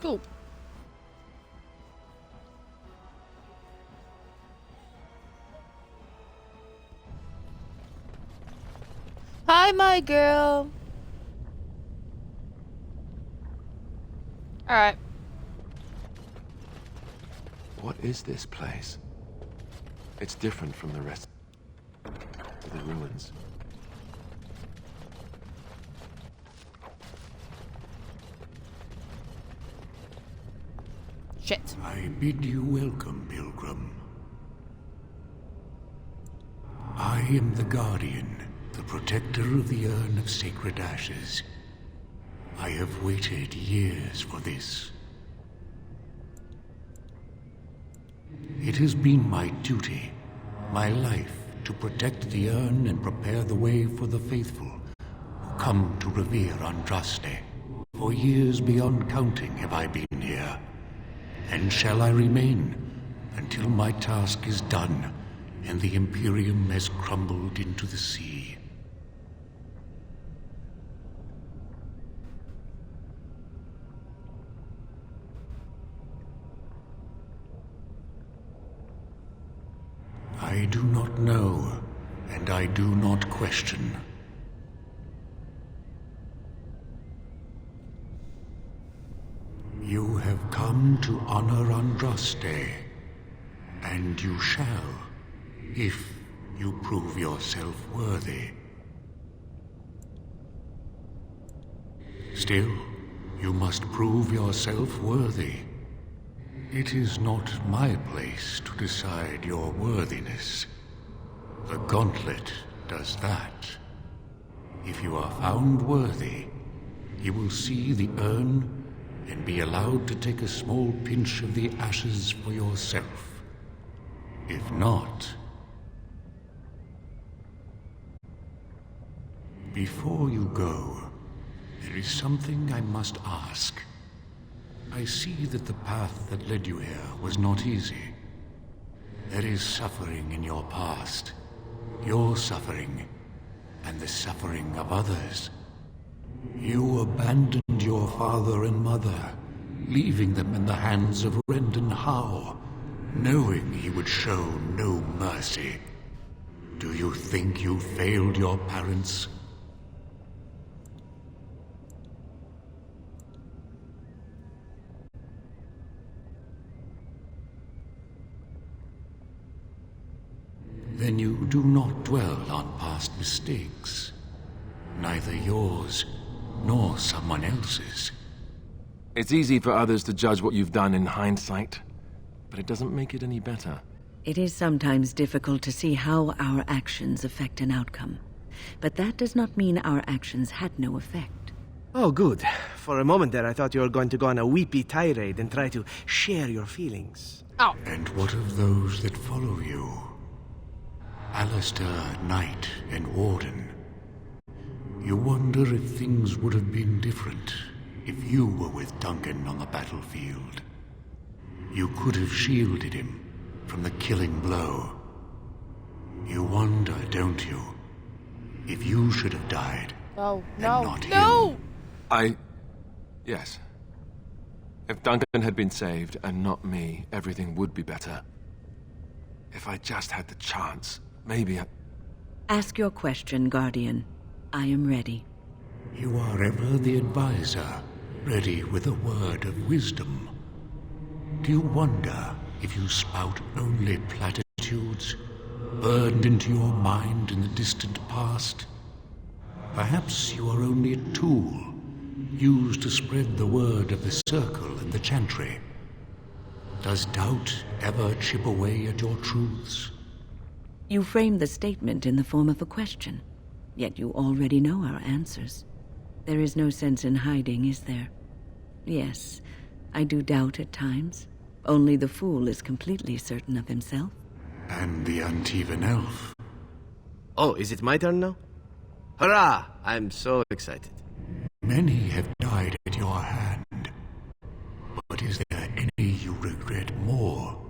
Cool. Hi, my girl. Alright. What is this place? It's different from the rest of the ruins. Shit. I bid you welcome, pilgrim. I am the Guardian, the protector of the Urn of Sacred Ashes. I have waited years for this. It has been my duty, my life, to protect the urn and prepare the way for the faithful who come to revere Andraste. For years beyond counting have I been here, and shall I remain until my task is done and the Imperium has crumbled into the sea. I do not know, and I do not question. You have come to honor Andraste, and you shall, if you prove yourself worthy. Still, you must prove yourself worthy. It is not my place to decide your worthiness. The Gauntlet does that. If you are found worthy, you will see the urn and be allowed to take a small pinch of the ashes for yourself. If not... Before you go, there is something I must ask. I see that the path that led you here was not easy. There is suffering in your past. Your suffering, and the suffering of others. You abandoned your father and mother, leaving them in the hands of Rendon Howe, knowing he would show no mercy. Do you think you failed your parents? Then you do not dwell on past mistakes. Neither yours, nor someone else's. It's easy for others to judge what you've done in hindsight, but it doesn't make it any better. It is sometimes difficult to see how our actions affect an outcome. But that does not mean our actions had no effect. Oh, good. For a moment there, I thought you were going to go on a weepy tirade and try to share your feelings. Oh. And what of those that follow you? Alistair, Knight, and Warden. You wonder if things would have been different if you were with Duncan on the battlefield. You could have shielded him from the killing blow. You wonder, don't you, if you should have died No, and no, not no! him. Yes. If Duncan had been saved and not me, everything would be better. If I just had the chance, maybe I... Ask your question, Guardian. I am ready. You are ever the advisor, ready with a word of wisdom. Do you wonder if you spout only platitudes, burned into your mind in the distant past? Perhaps you are only a tool, used to spread the word of the Circle and the Chantry. Does doubt ever chip away at your truths? You framed the statement in the form of a question, yet you already know our answers. There is no sense in hiding, is there? Yes, I do doubt at times. Only the fool is completely certain of himself. And the Antivan elf. Oh, is it my turn now? Hurrah! I'm so excited. Many have died at your hand. But is there any you regret more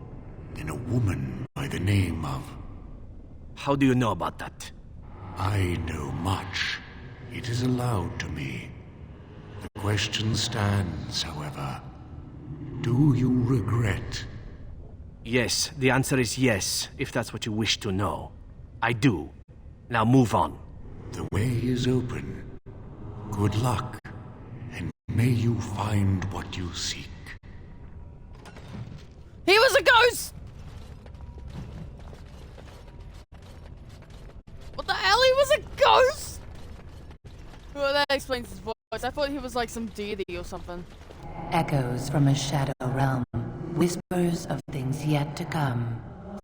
than a woman by the name of... How do you know about that? I know much. It is allowed to me. The question stands, however. Do you regret? Yes, the answer is yes, if that's what you wish to know. I do. Now move on. The way is open. Good luck, and may you find what you seek. He was a ghost! What the hell? He was a ghost? Well, that explains his voice. I thought he was like some deity or something. Echoes from a shadow realm, whispers of things yet to come.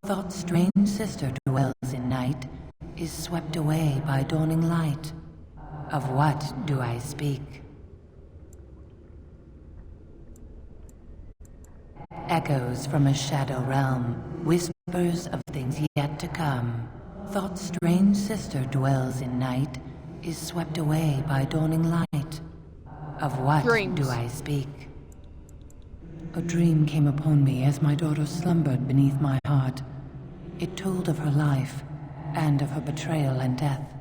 Thought's strange sister dwells in night, is swept away by dawning light. Of what do I speak? Echoes from a shadow realm, whispers of things yet to come. Thought's strange sister dwells in night, is swept away by dawning light. Of what Dreams. do I speak? A dream came upon me as my daughter slumbered beneath my heart. It told of her life, and of her betrayal and death.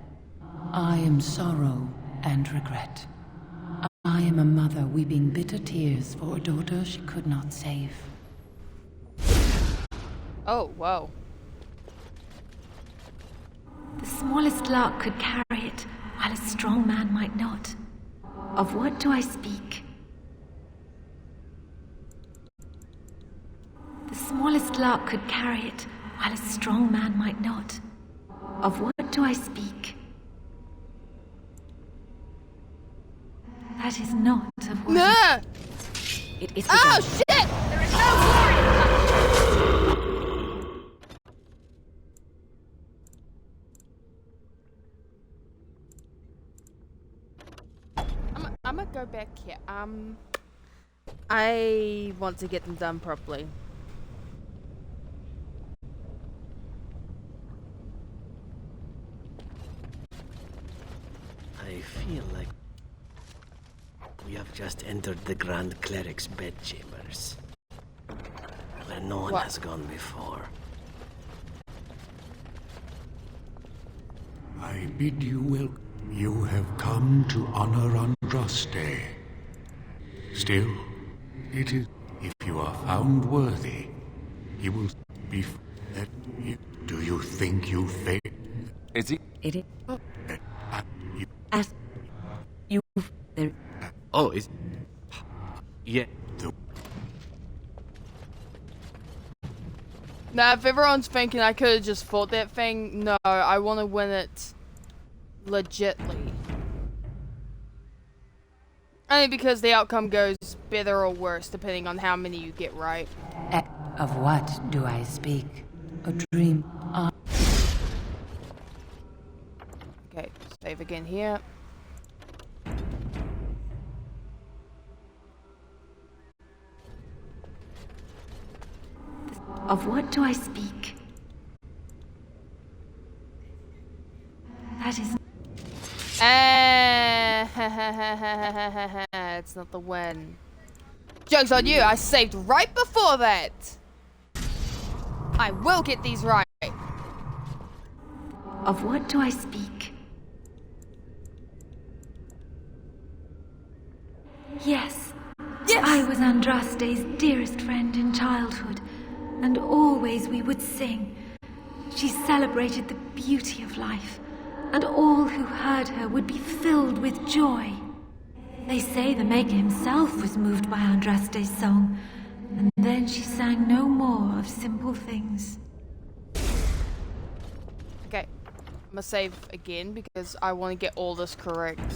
I am sorrow and regret. I am a mother weeping bitter tears for a daughter she could not save. Oh, whoa. The smallest lark could carry it, while a strong man might not. Of what do I speak? The smallest lark could carry it, while a strong man might not. Of what do I speak? That is not of what Nah! it is. Oh, shit! There is no glory! I'm gonna go back here. I want to get them done properly. I feel like we have just entered the Grand Cleric's bedchambers, where no one What? has gone before. I bid you welcome. You have come to honor Andraste. Still, it is, if you are found worthy, he will be. Do you think you failed? Is he? It is. You, As you. There. Oh, is... Yeah. Now, if everyone's thinking I could have just fought that thing, no, I want to win it legitly. Only because the outcome goes better or worse, depending on how many you get right. Of what do I speak? A dream. Okay, save again here. Of what do I speak? That is. It's not the win. Joke's on you, I saved right before that. I will get these right. Of what do I speak? Yes. Yes! I was Andraste's dearest friend in childhood, and always we would sing. She celebrated the beauty of life, and all who heard her would be filled with joy. They say the Maker himself was moved by Andraste's song, and then she sang no more of simple things. Okay, I'm gonna save again because I want to get all this correct.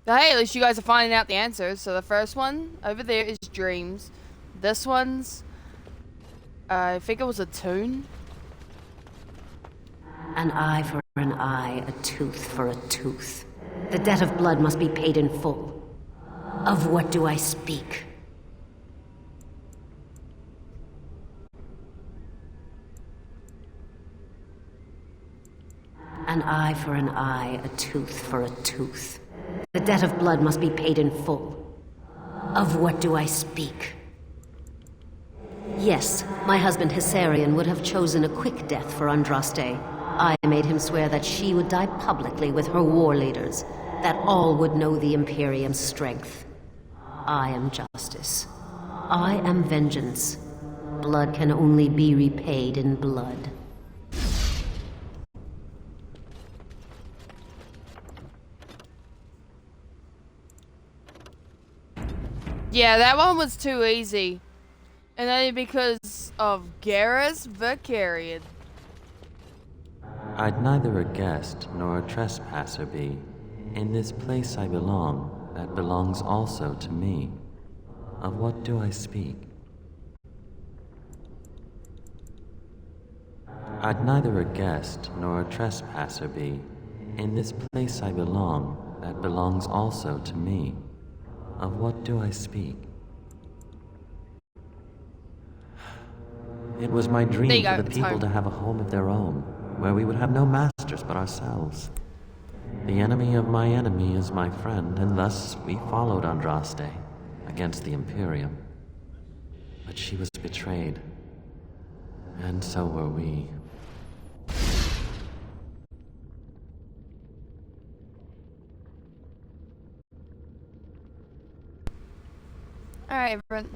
But hey, at least you guys are finding out the answers. So the first one over there is dreams. This one's, I think it was a tune. An eye for an eye, a tooth for a tooth. The debt of blood must be paid in full. Of what do I speak? An eye for an eye, a tooth for a tooth. The debt of blood must be paid in full. Of what do I speak? Yes, my husband Hessarian would have chosen a quick death for Andraste. I made him swear that she would die publicly with her war leaders, that all would know the Imperium's strength. I am justice. I am vengeance. Blood can only be repaid in blood. Yeah, that one was too easy. And only because of Garrus Vakarian. I'd neither a guest nor a trespasser be. In this place I belong, that belongs also to me. Of what do I speak? I'd neither a guest nor a trespasser be. In this place I belong, that belongs also to me. Of what do I speak? It was my dream for the people to have a home of their own, where we would have no masters but ourselves. The enemy of my enemy is my friend, and thus we followed Andraste against the Imperium. But she was betrayed, and so were we. Alright, everyone.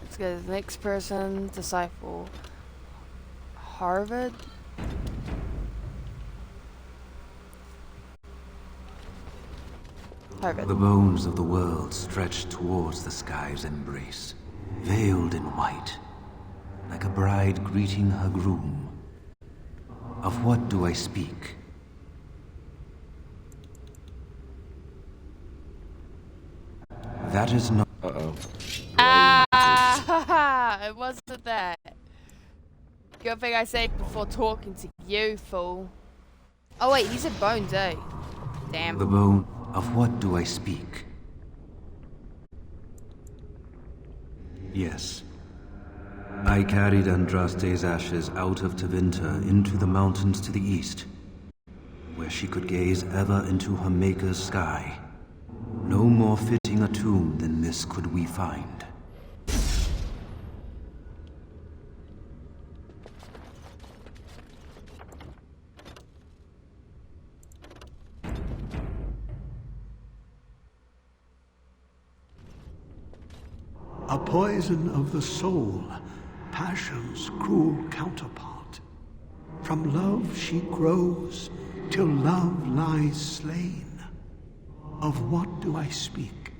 Let's go to the next person. Disciple. Harvard? Harvard. The bones of the world stretched towards the sky's embrace, veiled in white, like a bride greeting her groom. Of what do I speak? That is not... It wasn't that. Good thing I said before talking to you, fool. Oh wait, he said bones, eh? Damn. The bone... Of what do I speak? Yes. I carried Andraste's ashes out of Tevinter into the mountains to the east, where she could gaze ever into her Maker's sky. No more fitting a tomb than this could we find. A poison of the soul, passion's cruel counterpart. From love she grows, till love lies slain. Of what do I speak?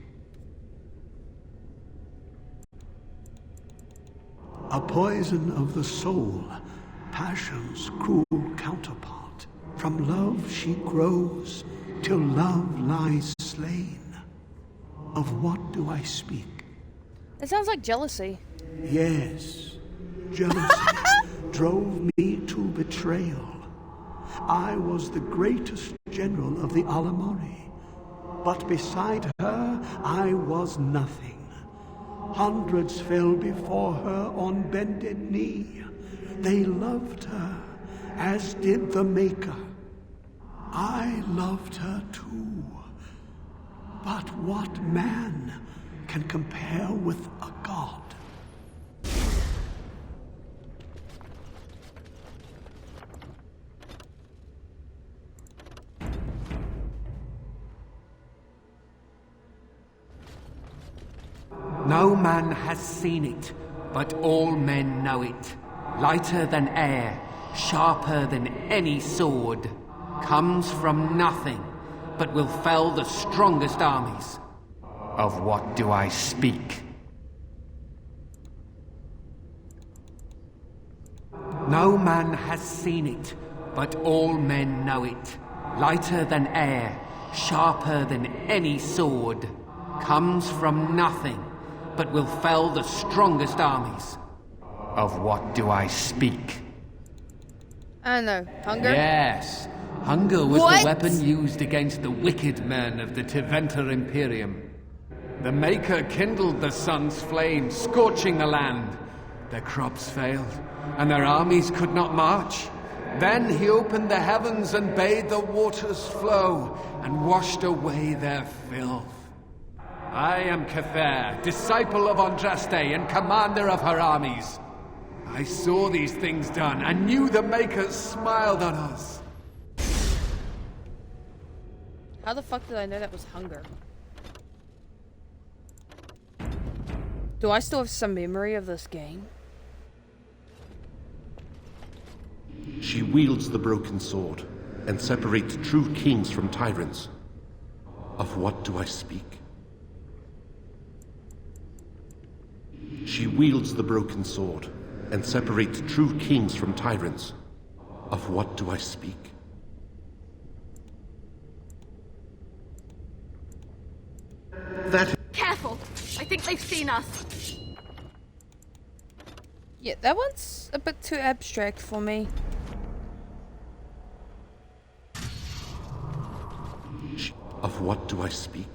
A poison of the soul, passion's cruel counterpart. From love she grows, till love lies slain. Of what do I speak? It sounds like jealousy. Yes, jealousy drove me to betrayal. I was the greatest general of the Alamori, but beside her I was nothing. Hundreds fell before her on bended knee. They loved her, as did the Maker. I loved her too. But what man can compare with a god? No man has seen it, but all men know it. Lighter than air, sharper than any sword. Comes from nothing, but will fell the strongest armies. Of what do I speak? No man has seen it, but all men know it. Lighter than air, sharper than any sword. Comes from nothing, but will fell the strongest armies. Of what do I speak? I don't know. Hunger? Yes. Hunger was What? the weapon used against the wicked men of the Tevinter Imperium. The Maker kindled the sun's flame, scorching the land. Their crops failed, and their armies could not march. Then he opened the heavens and bade the waters flow, and washed away their filth. I am Cather, disciple of Andraste and commander of her armies. I saw these things done, and knew the Maker smiled on us. How the fuck did I know that was hunger? Do I still have some memory of this game? She wields the broken sword and separates true kings from tyrants. Of what do I speak? She wields the broken sword and separates true kings from tyrants. Of what do I speak? Careful! I think they've seen us. Yeah, that one's a bit too abstract for me. Of what do I speak?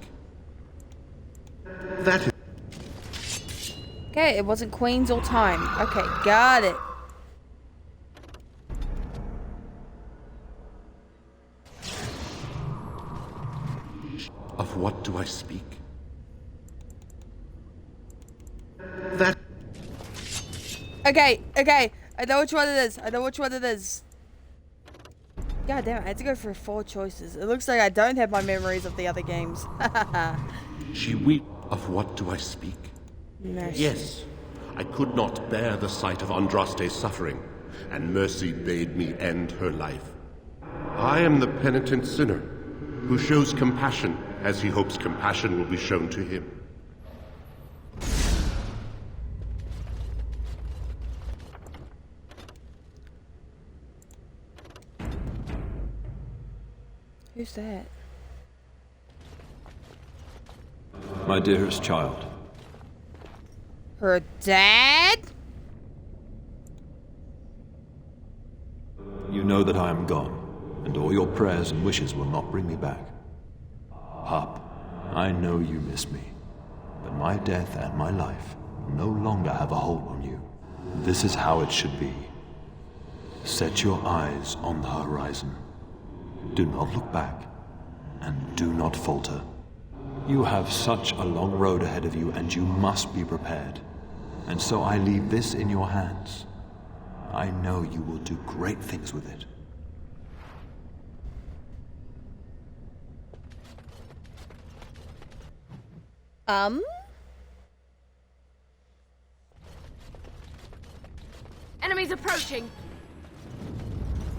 Okay, it wasn't Queens or Time. Okay, got it. Of what do I speak? Okay. I know which one it is. God damn it, I had to go for 4 choices. It looks like I don't have my memories of the other games. Of what do I speak? Mercy. Yes, I could not bear the sight of Andraste's suffering, and Mercy bade me end her life. I am the penitent sinner, who shows compassion as he hopes compassion will be shown to him. Who's that? My dearest child. Her dad? You know that I am gone, and all your prayers and wishes will not bring me back. Pup, I know you miss me, but my death and my life no longer have a hold on you. This is how it should be. Set your eyes on the horizon. Do not look back, and do not falter. You have such a long road ahead of you, and you must be prepared. And so I leave this in your hands. I know you will do great things with it. Enemies approaching.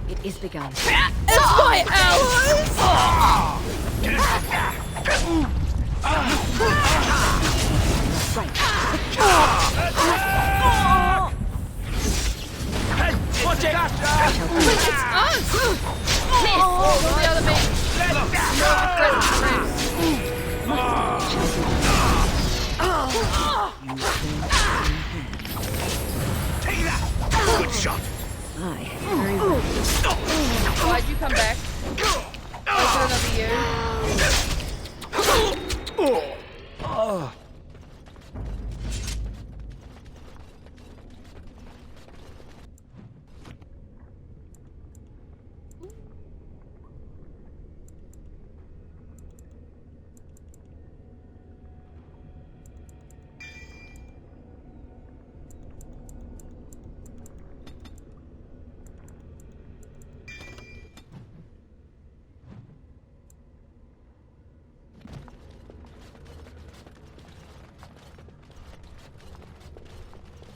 It is begun. It's my hours! Watch it! It's us! Oh, the other man. Take that! Good shot! Very well. Why'd you come back? Was it another you?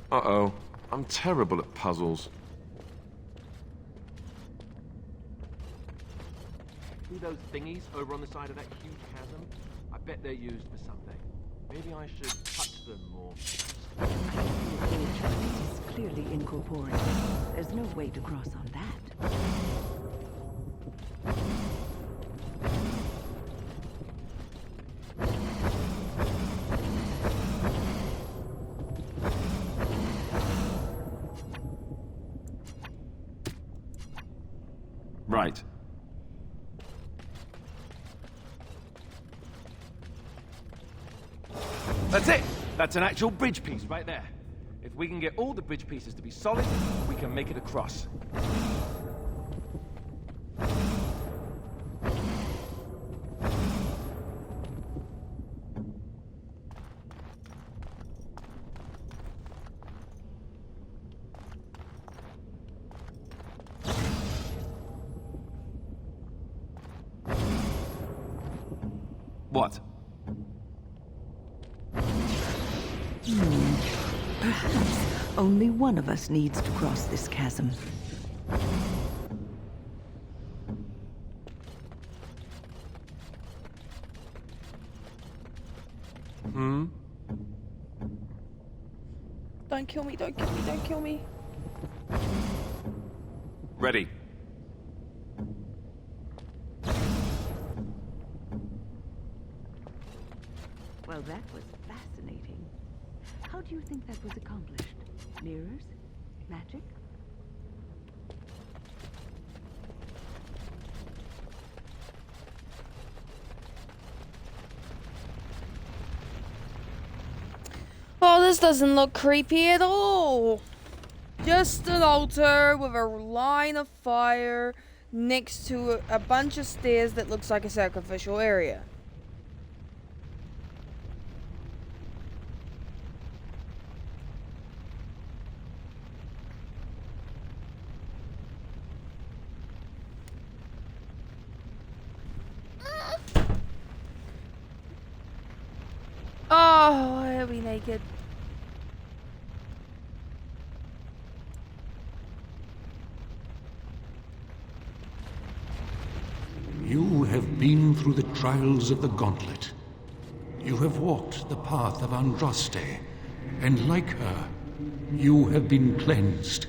Uh-oh. I'm terrible at puzzles. See those thingies over on the side of that huge chasm? I bet they're used for something. Maybe I should touch them more. It is clearly incorporeal. There's no way to cross on that. Right. That's it! That's an actual bridge piece right there. If we can get all the bridge pieces to be solid, we can make it across. What? Only one of us needs to cross this chasm. Don't kill me, don't kill me, don't kill me. Ready. Well, that was fascinating. How do you think that was accomplished? Mirrors? Magic? Oh, this doesn't look creepy at all. Just an altar with a line of fire next to a bunch of stairs that looks like a sacrificial area. Oh, why are we naked? You have been through the trials of the Gauntlet. You have walked the path of Andraste, and like her, you have been cleansed.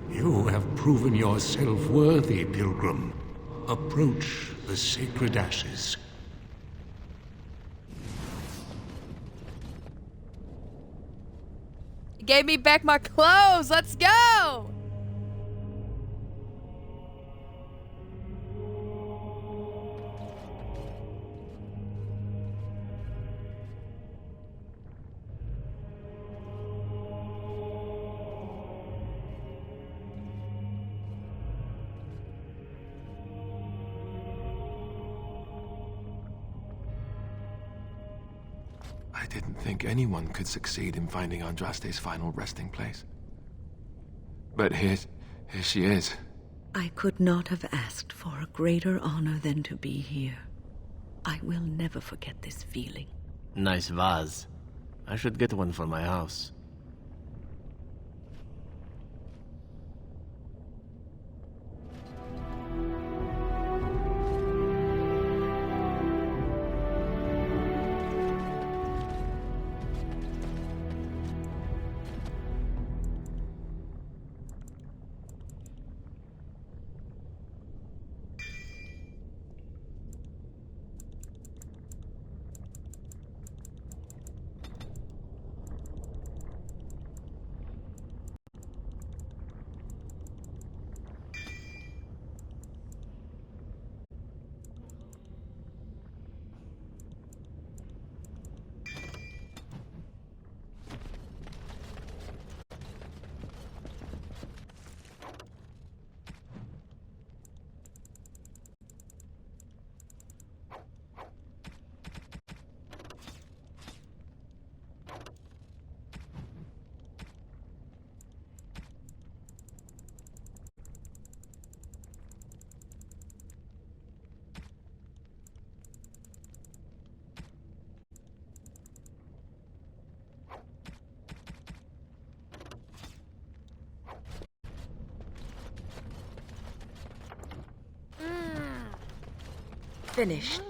You have proven yourself worthy, Pilgrim. Approach the sacred ashes. You gave me back my clothes. Let's go. I didn't think anyone could succeed in finding Andraste's final resting place. But here she is. I could not have asked for a greater honor than to be here. I will never forget this feeling. Nice vase. I should get one for my house. Finished.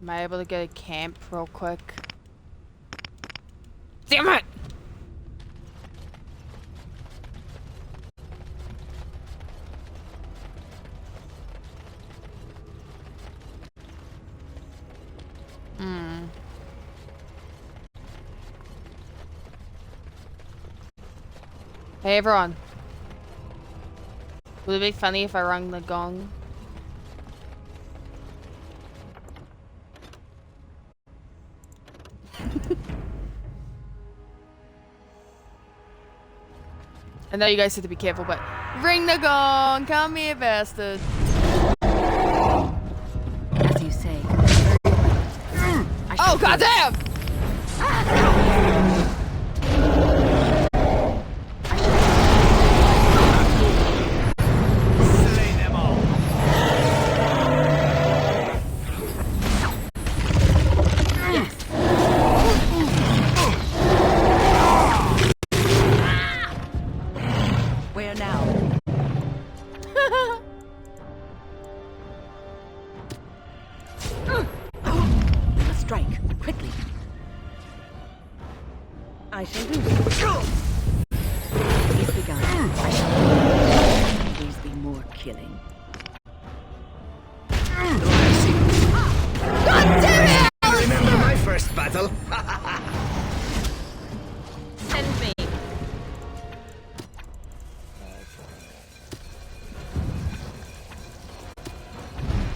Am I able to get a camp real quick? Damn it! Hey everyone. Would it be funny if I rang the gong? I know you guys said to be careful, but ring the gong, come here, bastard. As you say. Oh, goddamn! Slay them all. Where now? We must strike quickly. I shall do so. He's begun. I shall always be more killing. God damn it! I remember my first battle. Send me.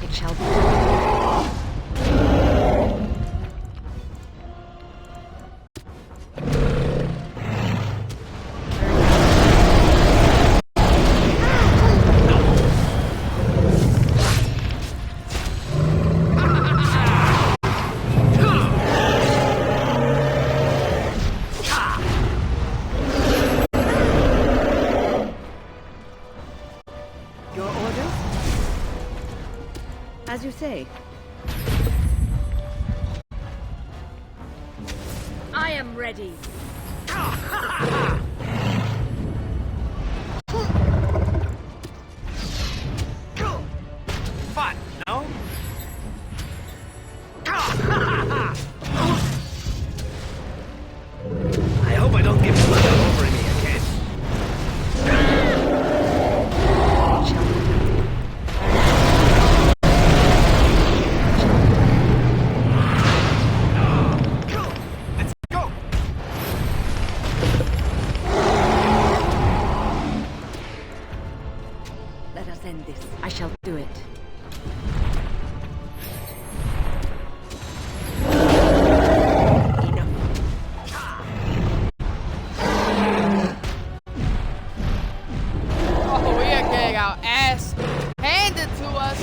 It shall be. Your orders? As you say. I am ready. Fun, no? I hope I don't get blood all over me again. Let's go. Let us end this. I shall do it. Oh, we are getting our ass handed to us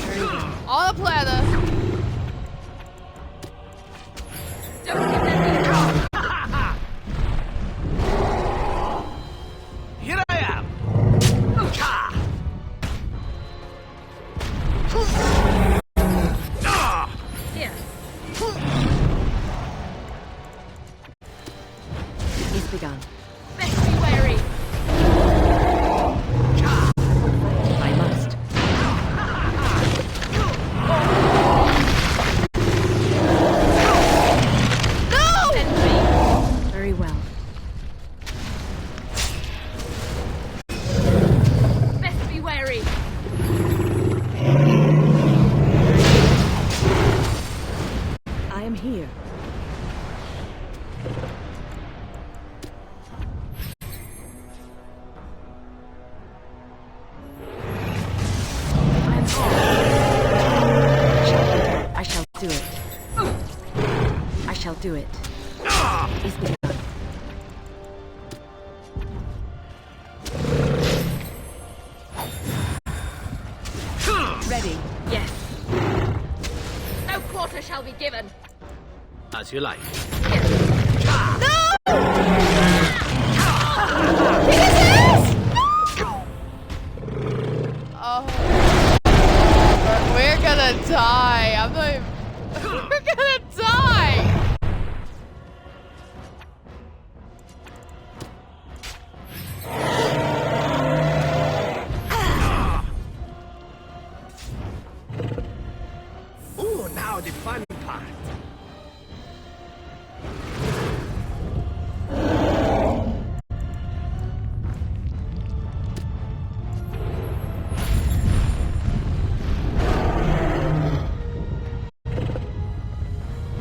on a platter. Here I am. Here. He's begun. Best be wary. I must. No! Send me. Very well. Best be wary. I am here. I shall do it. I shall do it. He's begun. Ready. Yes. No quarter shall be given. As you like. Oh. We're gonna die. I'm not even... We're gonna die! Ooh, now the fun part.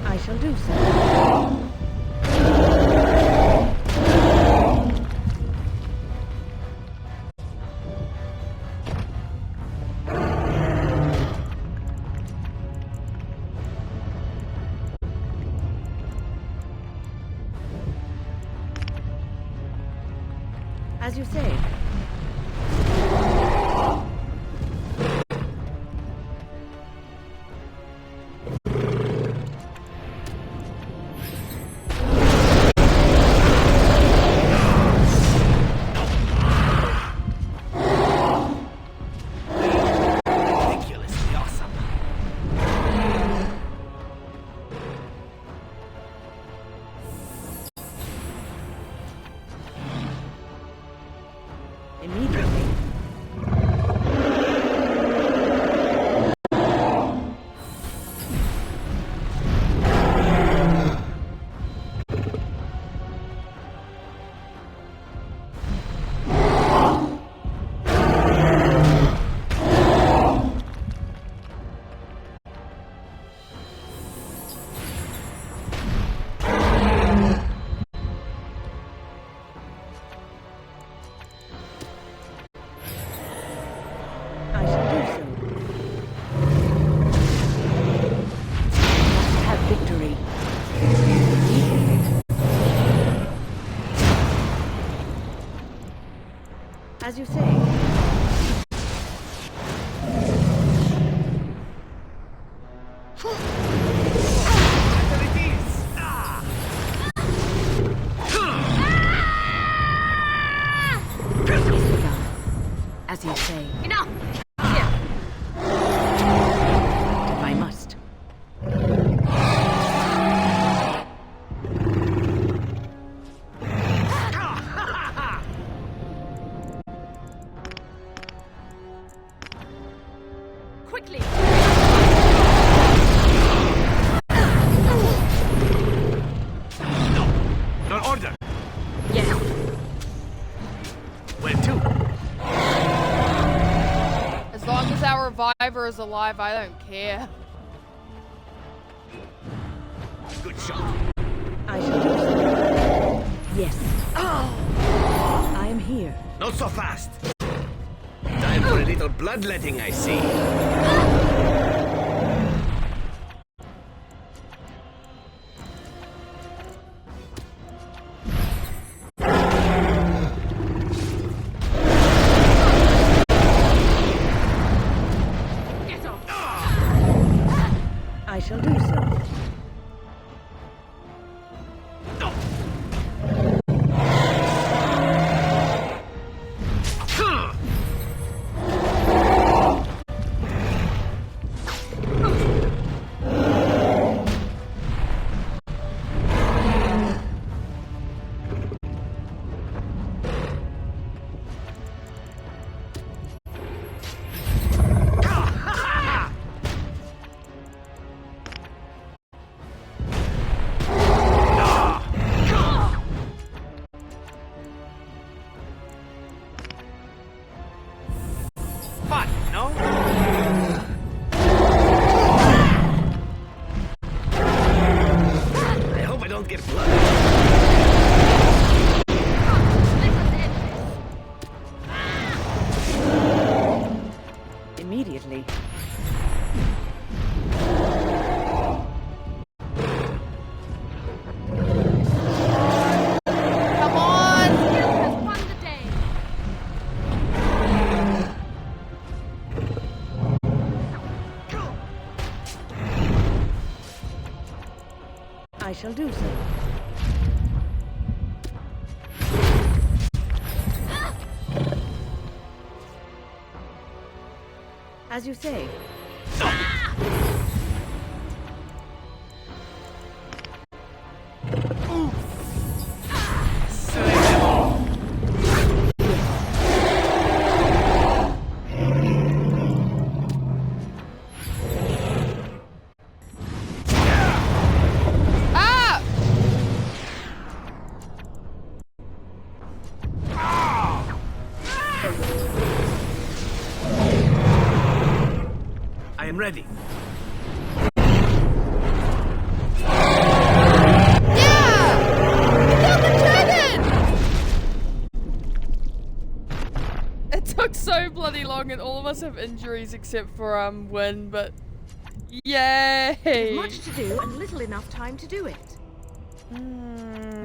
I shall do so. As you say. Ridiculously awesome. Immediately. I shall do so. Must have victory. As you say. There it is. Ah. As you say. Enough! If I must. Quickly! Your order. Yes. Where to? As long as our reviver is alive, I don't care. Good shot. I shall do so. Yes. I am here. Not so fast. Time for a little bloodletting, I see. Get off! I shall do so. Fun, no? I hope I don't get blood. Immediately. Come on! Has won the day. I shall do so. As you say. Ah! I am ready. It took so bloody long and all of us have injuries except for Win, but yay! Much to do and little enough time to do it.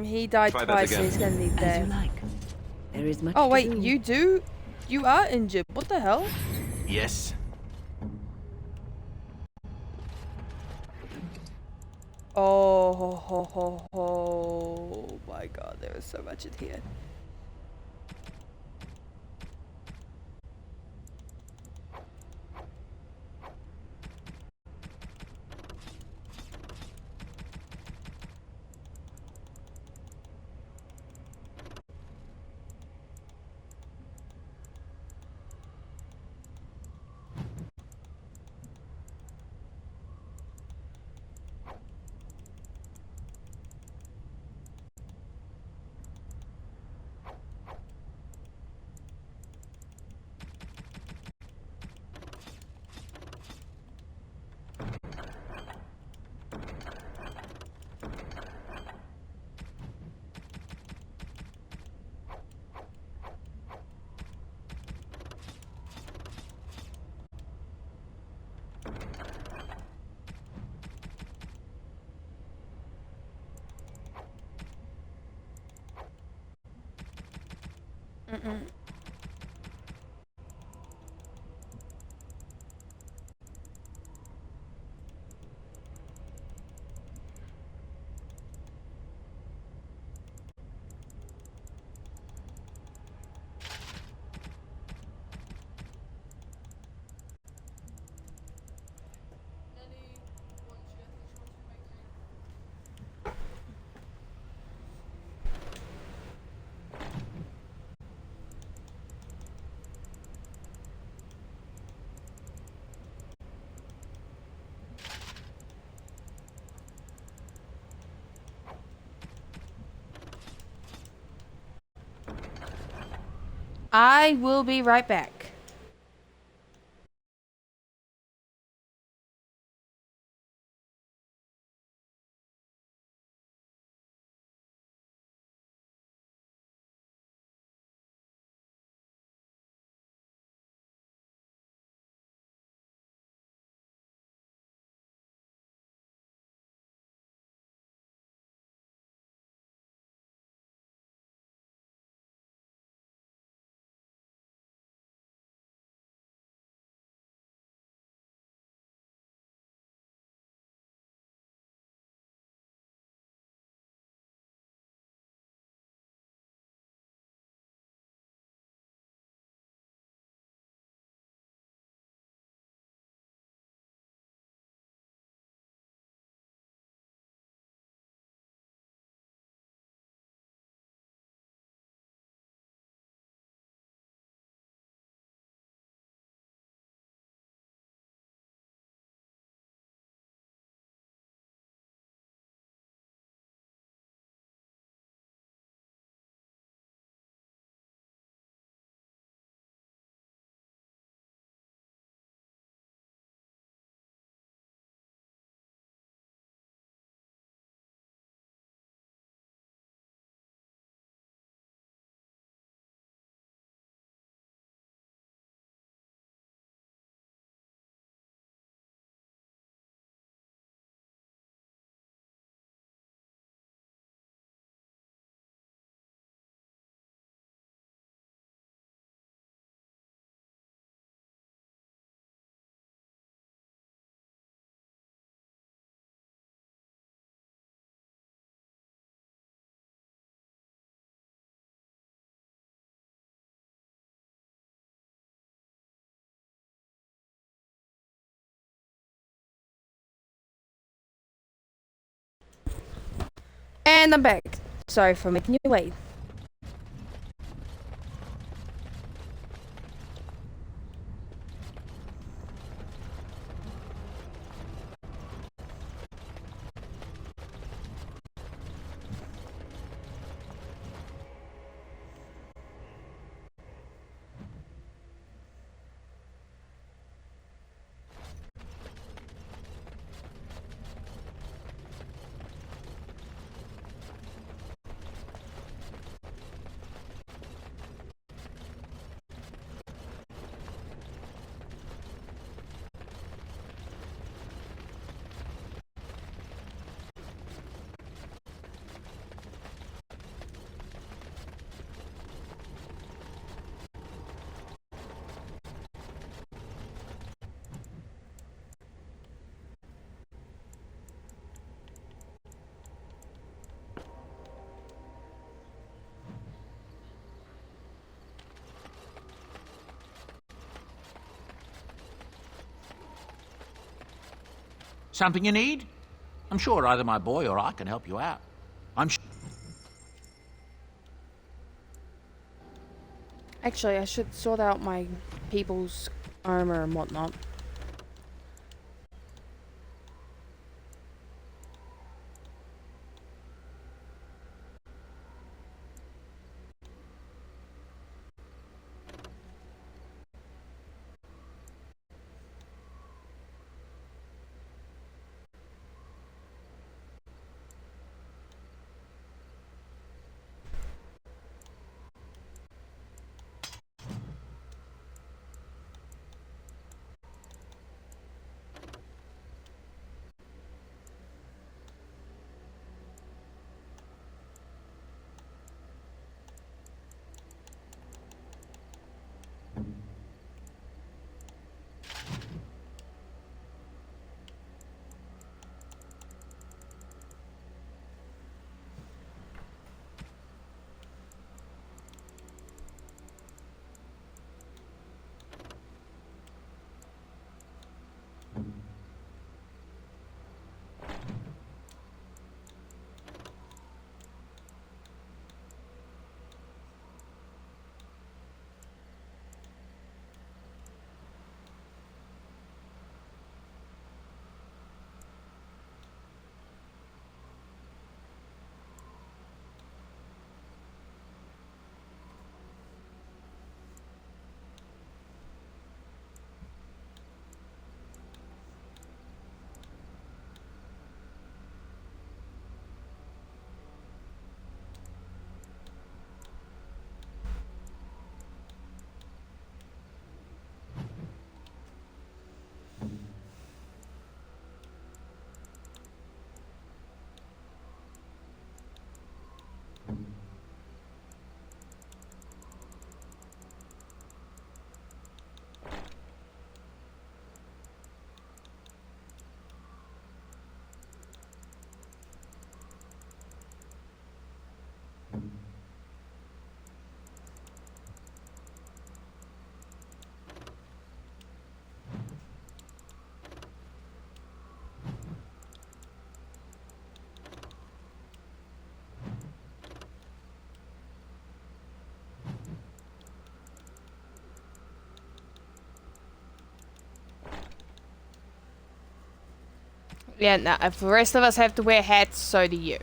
He died Try that twice, so again. he's gonna need As you that. like. There is much Oh to wait, do. you are injured. What the hell? Yes. Oh my god, there is so much in here. I will be right back. And I'm back. Sorry for making you wait. Something you need? I'm sure either my boy or I can help you out. Actually, I should sort out my people's armor and whatnot. Yeah, no, if the rest of us have to wear hats, so do you.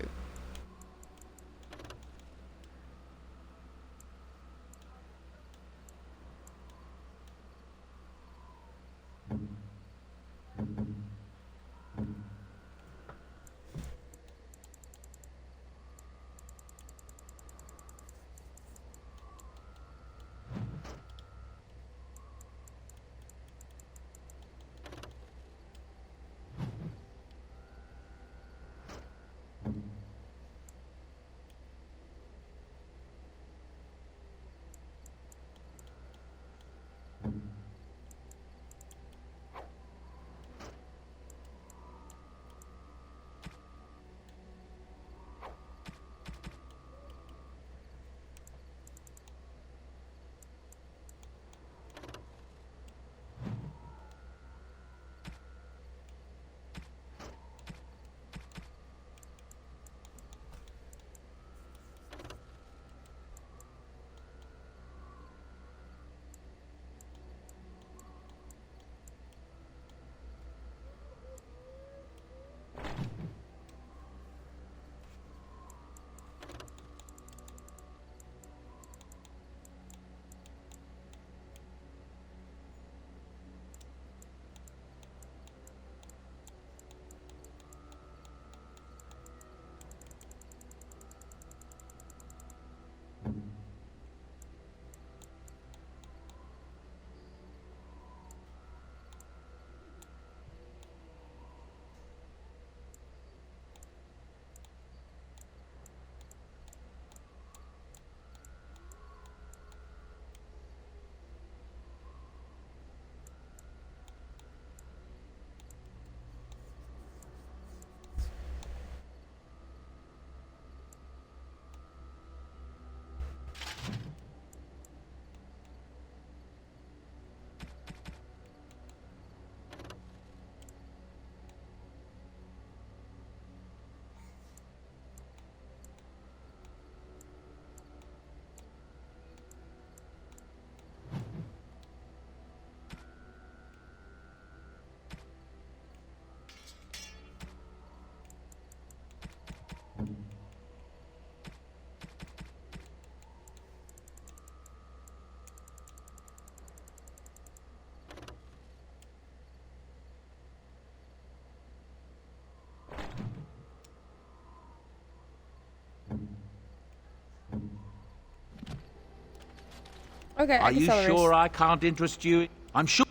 Okay, Are I can you sell the rest. sure I can't interest you? I'm sure.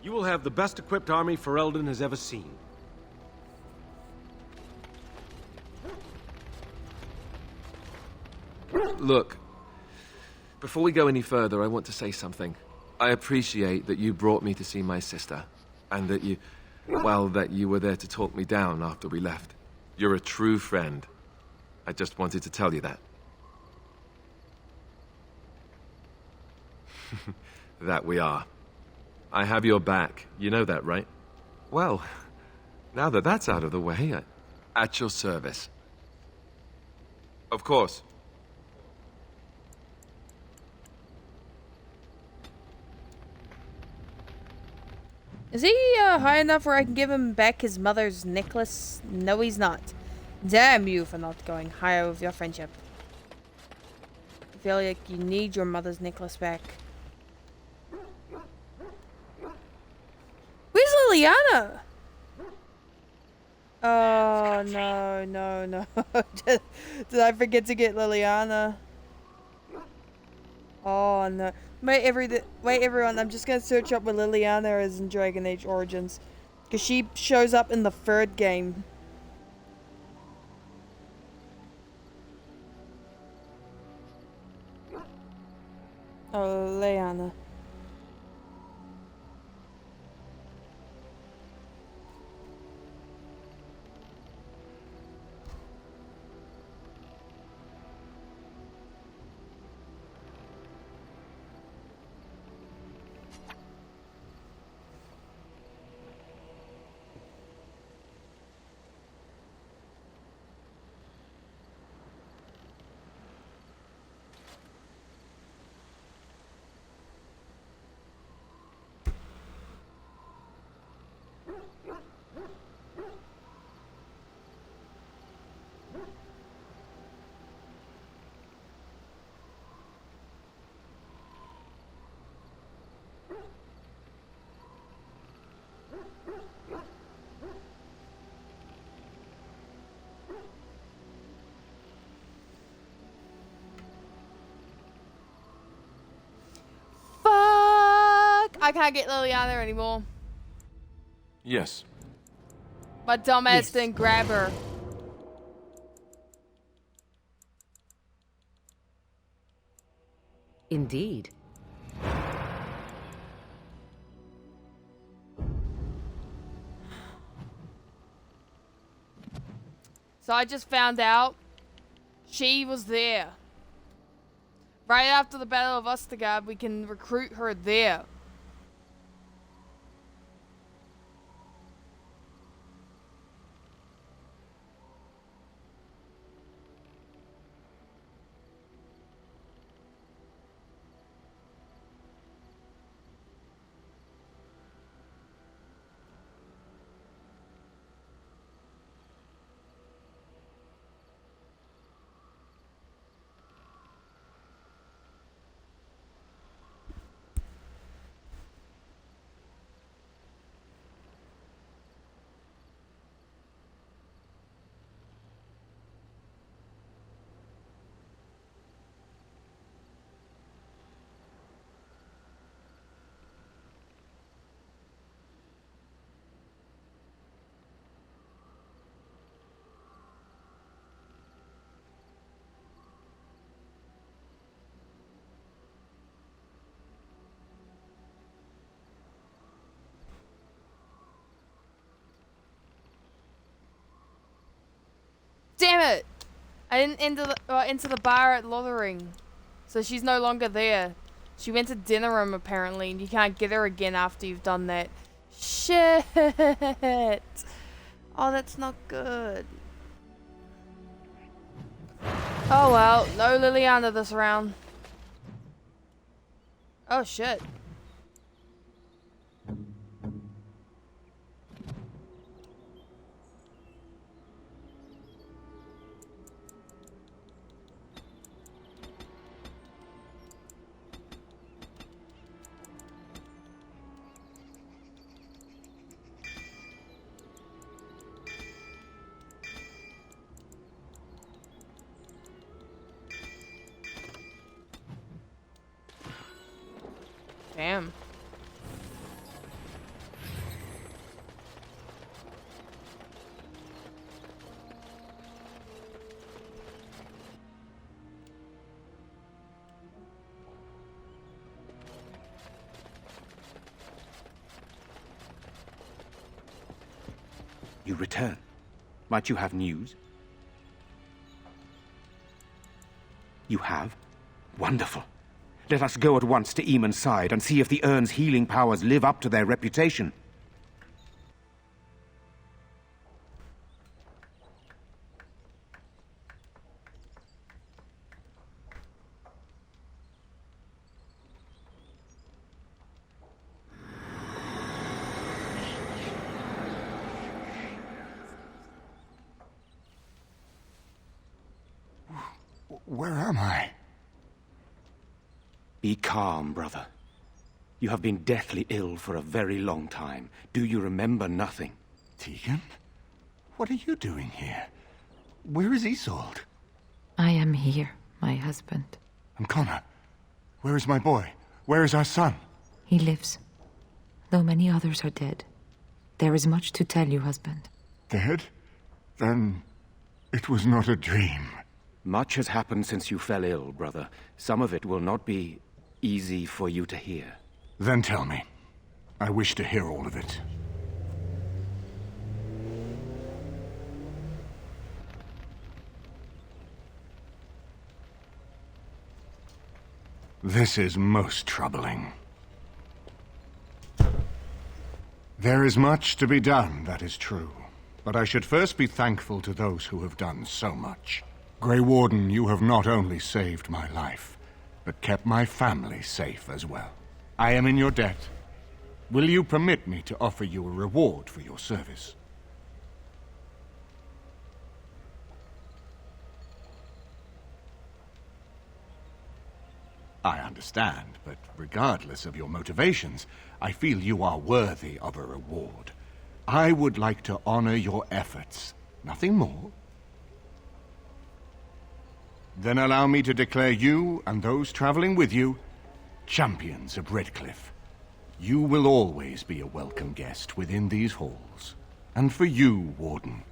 You will have the best equipped army Ferelden has ever seen. Look, before we go any further, I want to say something. I appreciate that you brought me to see my sister, and that you, well, that you were there to talk me down after we left. You're a true friend. I just wanted to tell you that. That we are. I have your back. You know that, right? Well, now that that's out of the way, at your service. Of course. Is he high enough where I can give him back his mother's necklace? No, he's not. Damn you for not going higher with your friendship. I feel like you need your mother's necklace back. Where's Liliana? Oh, no, no, no. Did I forget to get Liliana? Oh, no. Wait, everyone. I'm just going to search up where Liliana is in Dragon Age Origins. Because she shows up in the third game. Oh, Liliana. I can't get Liliana anymore. Yes. My dumbass didn't grab her. Indeed. So I just found out she was there. Right after the Battle of Ostergard, we can recruit her there. it! I didn't enter the bar at Lothering. So she's no longer there. She went to Dinnerum apparently, and you can't get her again after you've done that. Shit! Oh, that's not good. Oh well, no Liliana this round. Oh shit. Damn. You return. Might you have news? You have? Wonderful. Let us go at once to Eamon's side and see if the urn's healing powers live up to their reputation. Where am I? Be calm, brother. You have been deathly ill for a very long time. Do you remember nothing? Tegan? What are you doing here? Where is Isolde? I am here, my husband. And Connor? Where is my boy? Where is our son? He lives. Though many others are dead. There is much to tell you, husband. Dead? Then it was not a dream. Much has happened since you fell ill, brother. Some of it will not be easy for you to hear. Then tell me. I wish to hear all of it. This is most troubling. There is much to be done, that is true. But I should first be thankful to those who have done so much. Grey Warden, you have not only saved my life, but kept my family safe as well. I am in your debt. Will you permit me to offer you a reward for your service? I understand, but regardless of your motivations, I feel you are worthy of a reward. I would like to honor your efforts. Nothing more. Then allow me to declare you and those traveling with you champions of Redcliffe. You will always be a welcome guest within these halls. And for you, Warden,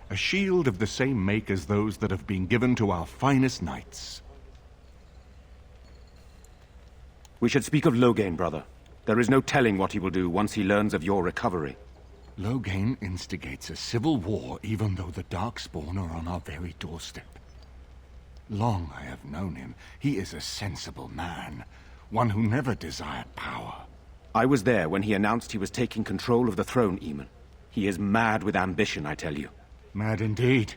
a shield of the same make as those that have been given to our finest knights. We should speak of Loghain, brother. There is no telling what he will do once he learns of your recovery. Loghain instigates a civil war even though the Darkspawn are on our very doorstep. Long I have known him. He is a sensible man, one who never desired power. I was there when he announced he was taking control of the throne, Eamon. He is mad with ambition, I tell you. Mad indeed.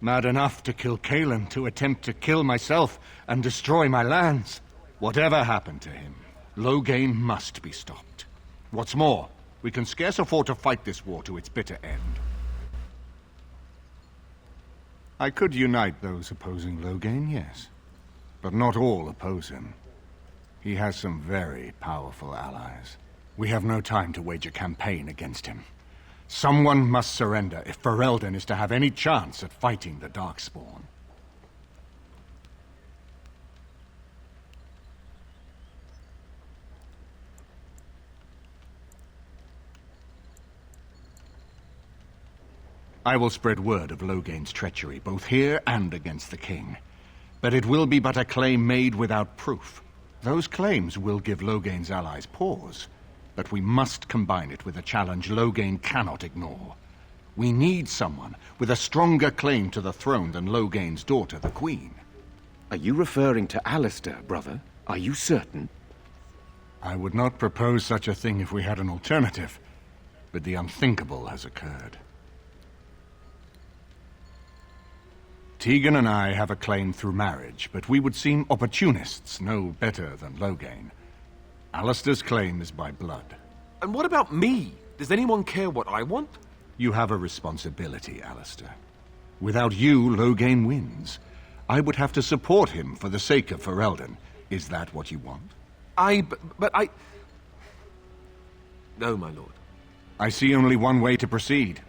Mad enough to kill Cailan, to attempt to kill myself and destroy my lands. Whatever happened to him, Loghain must be stopped. What's more, we can scarce afford to fight this war to its bitter end. I could unite those opposing Loghain, yes. But not all oppose him. He has some very powerful allies. We have no time to wage a campaign against him. Someone must surrender if Ferelden is to have any chance at fighting the Darkspawn. I will spread word of Loghain's treachery, both here and against the king. But it will be but a claim made without proof. Those claims will give Loghain's allies pause, but we must combine it with a challenge Loghain cannot ignore. We need someone with a stronger claim to the throne than Loghain's daughter, the Queen. Are you referring to Alistair, brother? Are you certain? I would not propose such a thing if we had an alternative, but the unthinkable has occurred. Tegan and I have a claim through marriage, but we would seem opportunists no better than Loghain. Alistair's claim is by blood. And what about me? Does anyone care what I want? You have a responsibility, Alistair. Without you, Loghain wins. I would have to support him for the sake of Ferelden. Is that what you want? But I... No, my lord. I see only one way to proceed.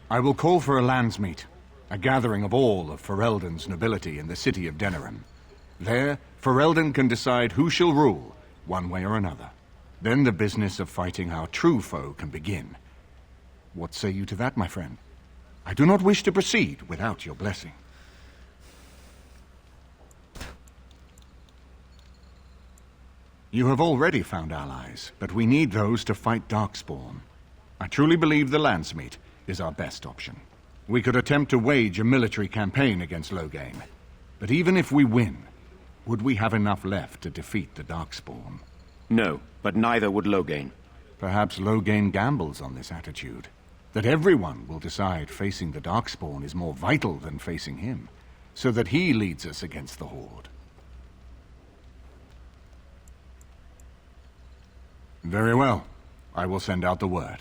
I will call for a landsmeet, a gathering of all of Ferelden's nobility in the city of Denerim. There, Ferelden can decide who shall rule, one way or another. Then the business of fighting our true foe can begin. What say you to that, my friend? I do not wish to proceed without your blessing. You have already found allies, but we need those to fight Darkspawn. I truly believe the landsmeet is our best option. We could attempt to wage a military campaign against Loghain, but even if we win, would we have enough left to defeat the Darkspawn? No, but neither would Loghain. Perhaps Loghain gambles on this attitude, that everyone will decide facing the Darkspawn is more vital than facing him, so that he leads us against the Horde. Very well. I will send out the word.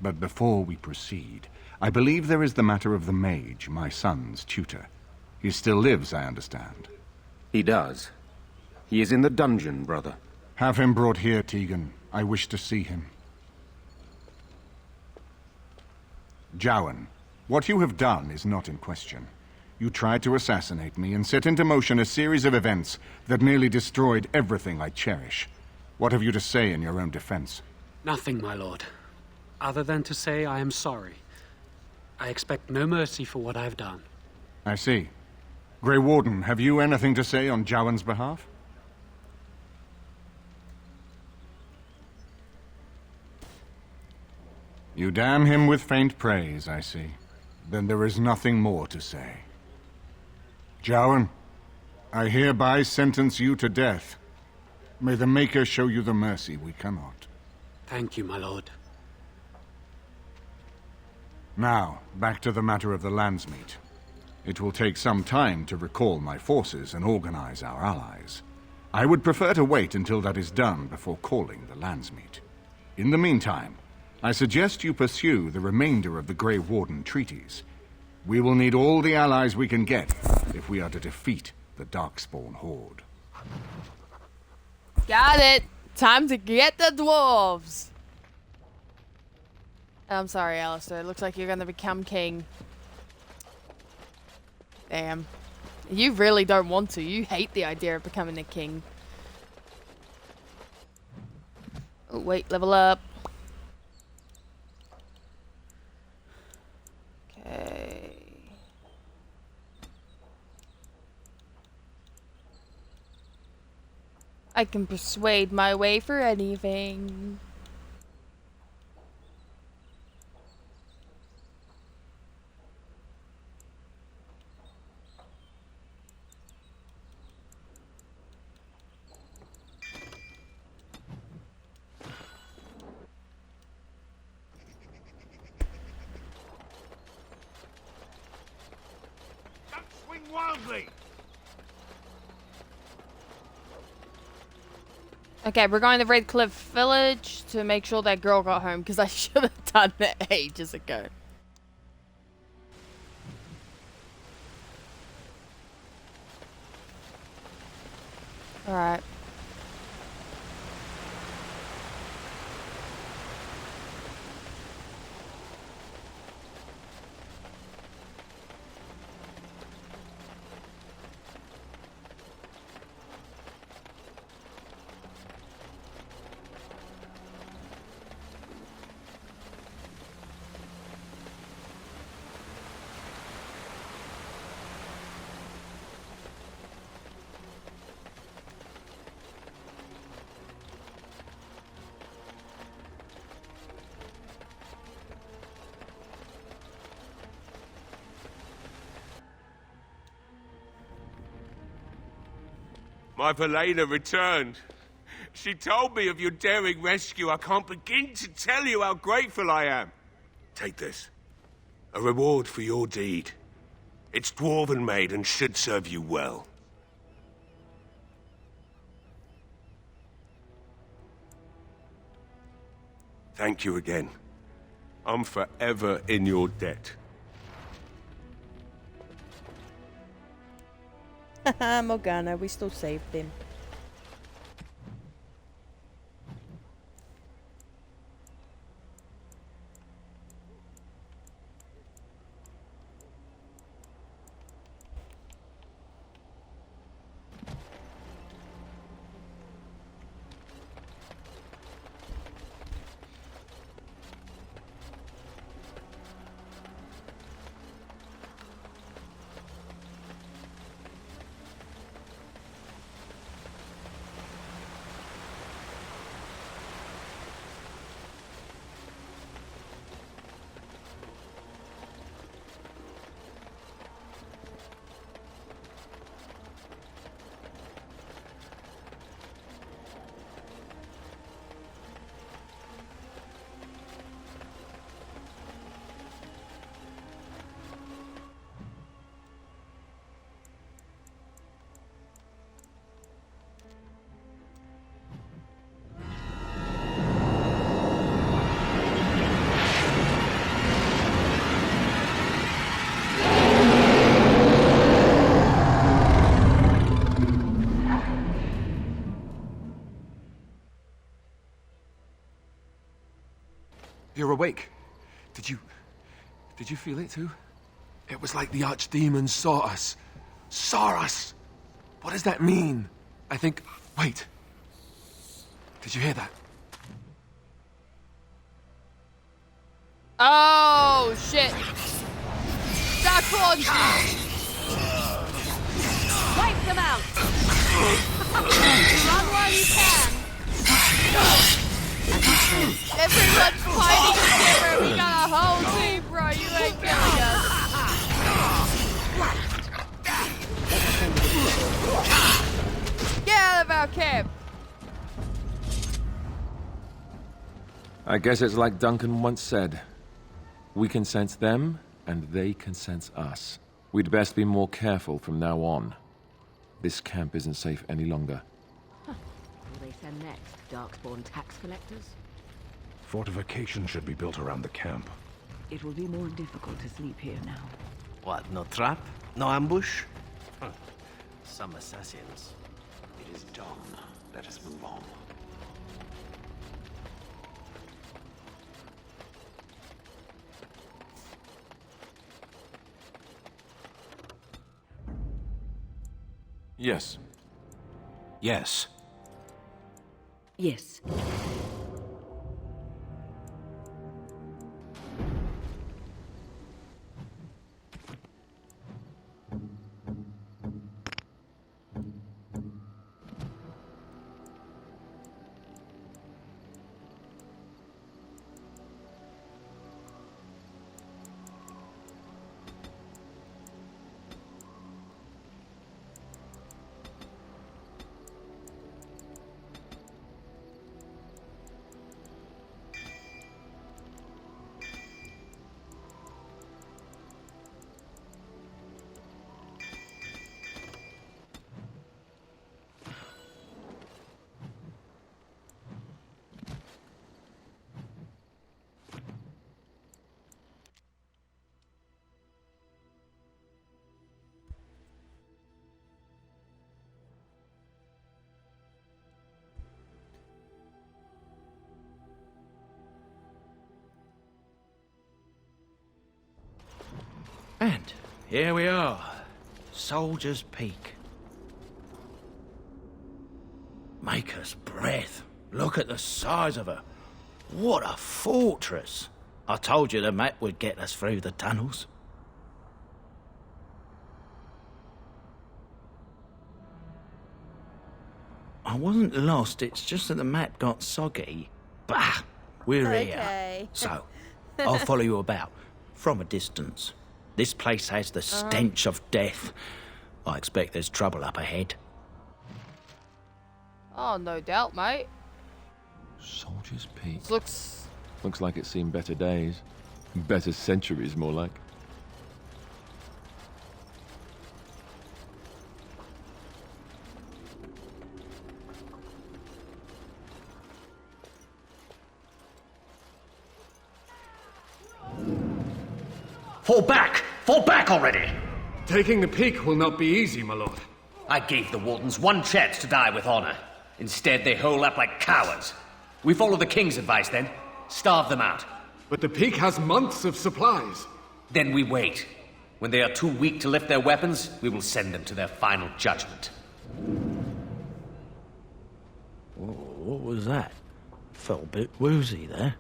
But before we proceed, I believe there is the matter of the mage, my son's tutor. He still lives, I understand. He does. He is in the dungeon, brother. Have him brought here, Tegan. I wish to see him. Jowan, what you have done is not in question. You tried to assassinate me and set into motion a series of events that nearly destroyed everything I cherish. What have you to say in your own defense? Nothing, my lord. Other than to say I am sorry. I expect no mercy for what I've done. I see. Grey Warden, have you anything to say on Jowan's behalf? You damn him with faint praise, I see. Then there is nothing more to say. Jowan, I hereby sentence you to death. May the Maker show you the mercy we cannot. Thank you, my lord. Now, back to the matter of the landsmeet. It will take some time to recall my forces and organize our allies. I would prefer to wait until that is done before calling the landsmeet. In the meantime, I suggest you pursue the remainder of the Grey Warden treaties. We will need all the allies we can get if we are to defeat the Darkspawn Horde. Got it! Time to get the dwarves! I'm sorry, Alistair. It looks like you're gonna become king. Damn. You really don't want to. You hate the idea of becoming a king. Oh, wait. Level up. Okay. I can persuade my way for anything. Swing wildly! Okay, we're going to Red Cliff Village to make sure that girl got home, because I should have done it ages ago. Alright. My Valena returned. She told me of your daring rescue. I can't begin to tell you how grateful I am. Take this. A reward for your deed. It's dwarven made and should serve you well. Thank you again. I'm forever in your debt. Haha, Morgana, we still saved him. You're awake. Did you feel it too? It was like the archdemon saw us. Saw us! What does that mean? I think... Wait. Did you hear that? Oh, shit. Dark Lord! Wipe them out! Run while you can. Everyone's fighting together. We got a whole team, bro. You ain't killing us. Get out of our camp. I guess it's like Duncan once said. We can sense them, and they can sense us. We'd best be more careful from now on. This camp isn't safe any longer. Huh. Who will they send next? Darkspawn tax collectors? Fortifications should be built around the camp. It will be more difficult to sleep here now. What, no trap? No ambush? Huh. Some assassins. It is done. Let us move on. Yes. Yes. Yes. And here we are. Soldier's Peak. Maker's breath. Look at the size of her. What a fortress. I told you the map would get us through the tunnels. I wasn't lost, it's just that the map got soggy. Bah! We're here. So, I'll follow you about, from a distance. This place has the stench of death. I expect there's trouble up ahead. Oh, no doubt, mate. Soldier's Peak. Looks like it's seen better days. Better centuries, more like. Fall back! Fall back already! Taking the peak will not be easy, my lord. I gave the Wardens one chance to die with honor. Instead, they hole up like cowards. We follow the King's advice, then. Starve them out. But the peak has months of supplies. Then we wait. When they are too weak to lift their weapons, we will send them to their final judgment. Whoa, what was that? Felt a bit woozy there.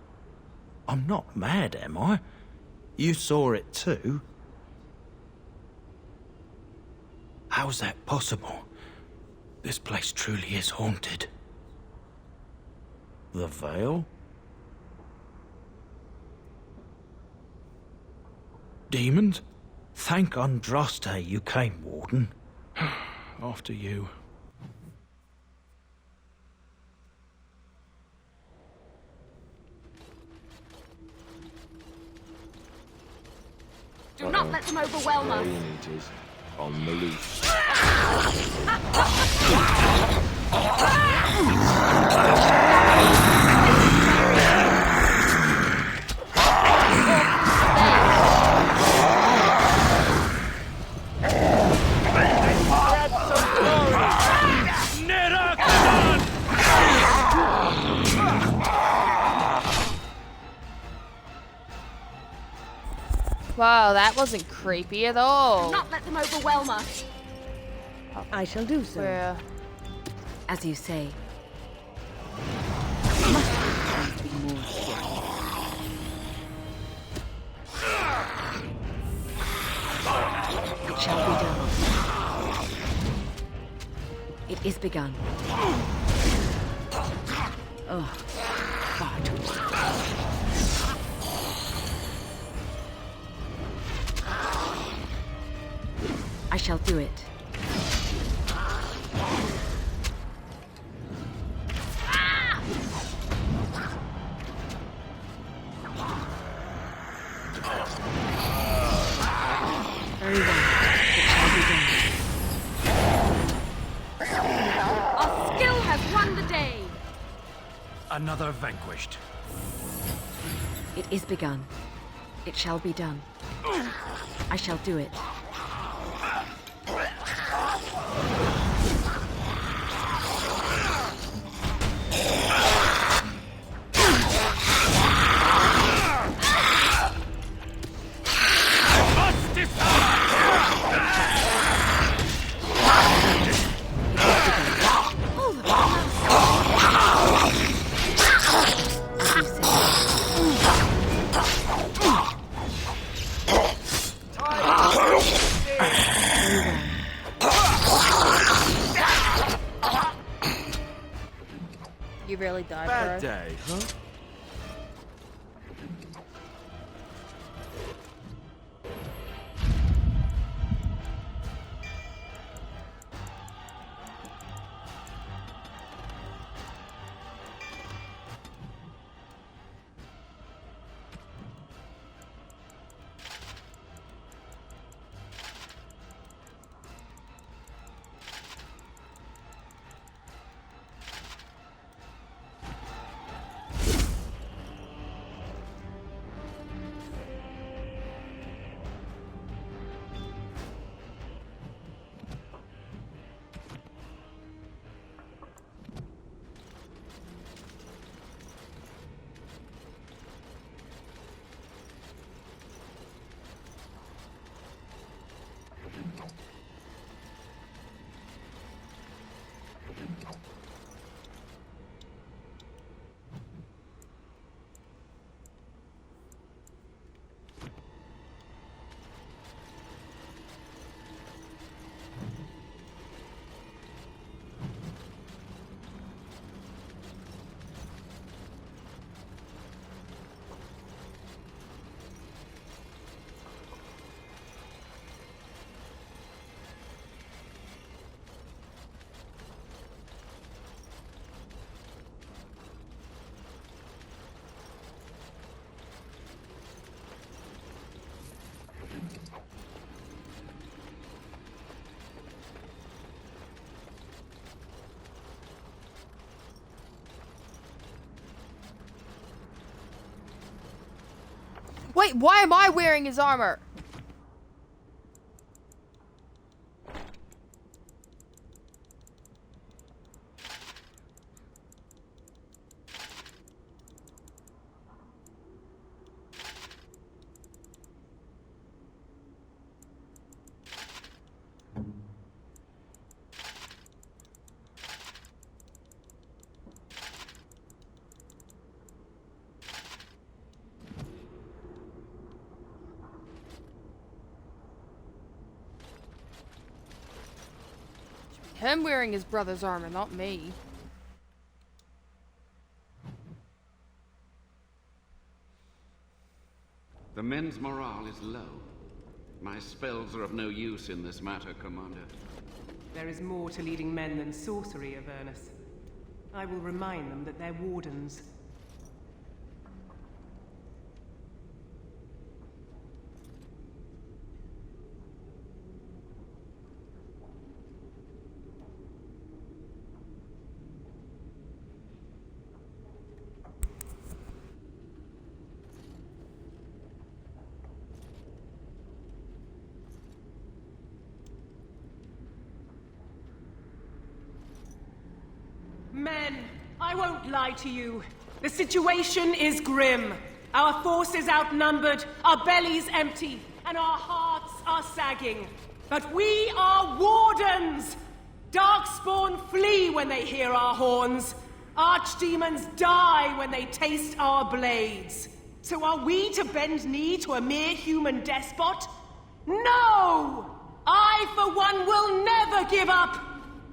I'm not mad, am I? You saw it too? How's that possible? This place truly is haunted. The Veil? Demons? Thank Andraste you came, Warden. After you. Do not let them overwhelm us. Alien eaters on the loose. Wow, that wasn't creepy at all. Do not let them overwhelm us. I shall do so. Where? As you say. Must be more skillful. It shall be done. It is begun. Oh, far too late. I shall do it. Very well. It shall be done. Our skill has won the day. Another vanquished. It is begun. It shall be done. I shall do it. You really died, Bad bro. day, huh? Why am I wearing his armor? Him wearing his brother's armor, not me. The men's morale is low. My spells are of no use in this matter, Commander. There is more to leading men than sorcery, Avernus. I will remind them that they're wardens. Men, I won't lie to you. The situation is grim. Our forces outnumbered, our bellies empty, and our hearts are sagging. But we are wardens! Darkspawn flee when they hear our horns. Archdemons die when they taste our blades. So are we to bend knee to a mere human despot? No! I, for one, will never give up!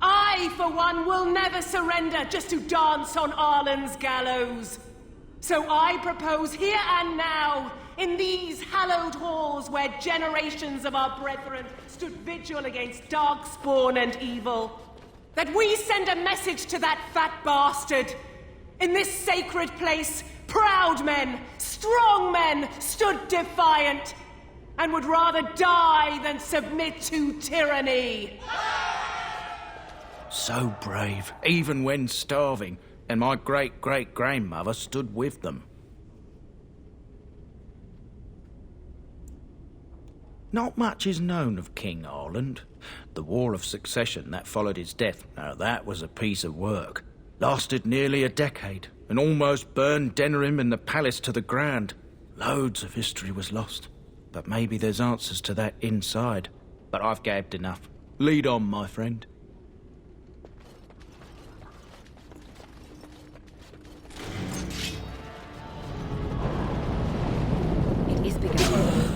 I, for one, will never surrender just to dance on Arlen's gallows. So I propose here and now, in these hallowed halls where generations of our brethren stood vigil against darkspawn and evil, that we send a message to that fat bastard. In this sacred place, proud men, strong men stood defiant, and would rather die than submit to tyranny. So brave, even when starving, and my great-great-grandmother stood with them. Not much is known of King Arland. The War of Succession that followed his death, now that was a piece of work. Lasted nearly a decade, and almost burned Denerim and the palace to the ground. Loads of history was lost, but maybe there's answers to that inside. But I've gabbed enough. Lead on, my friend. It is begun.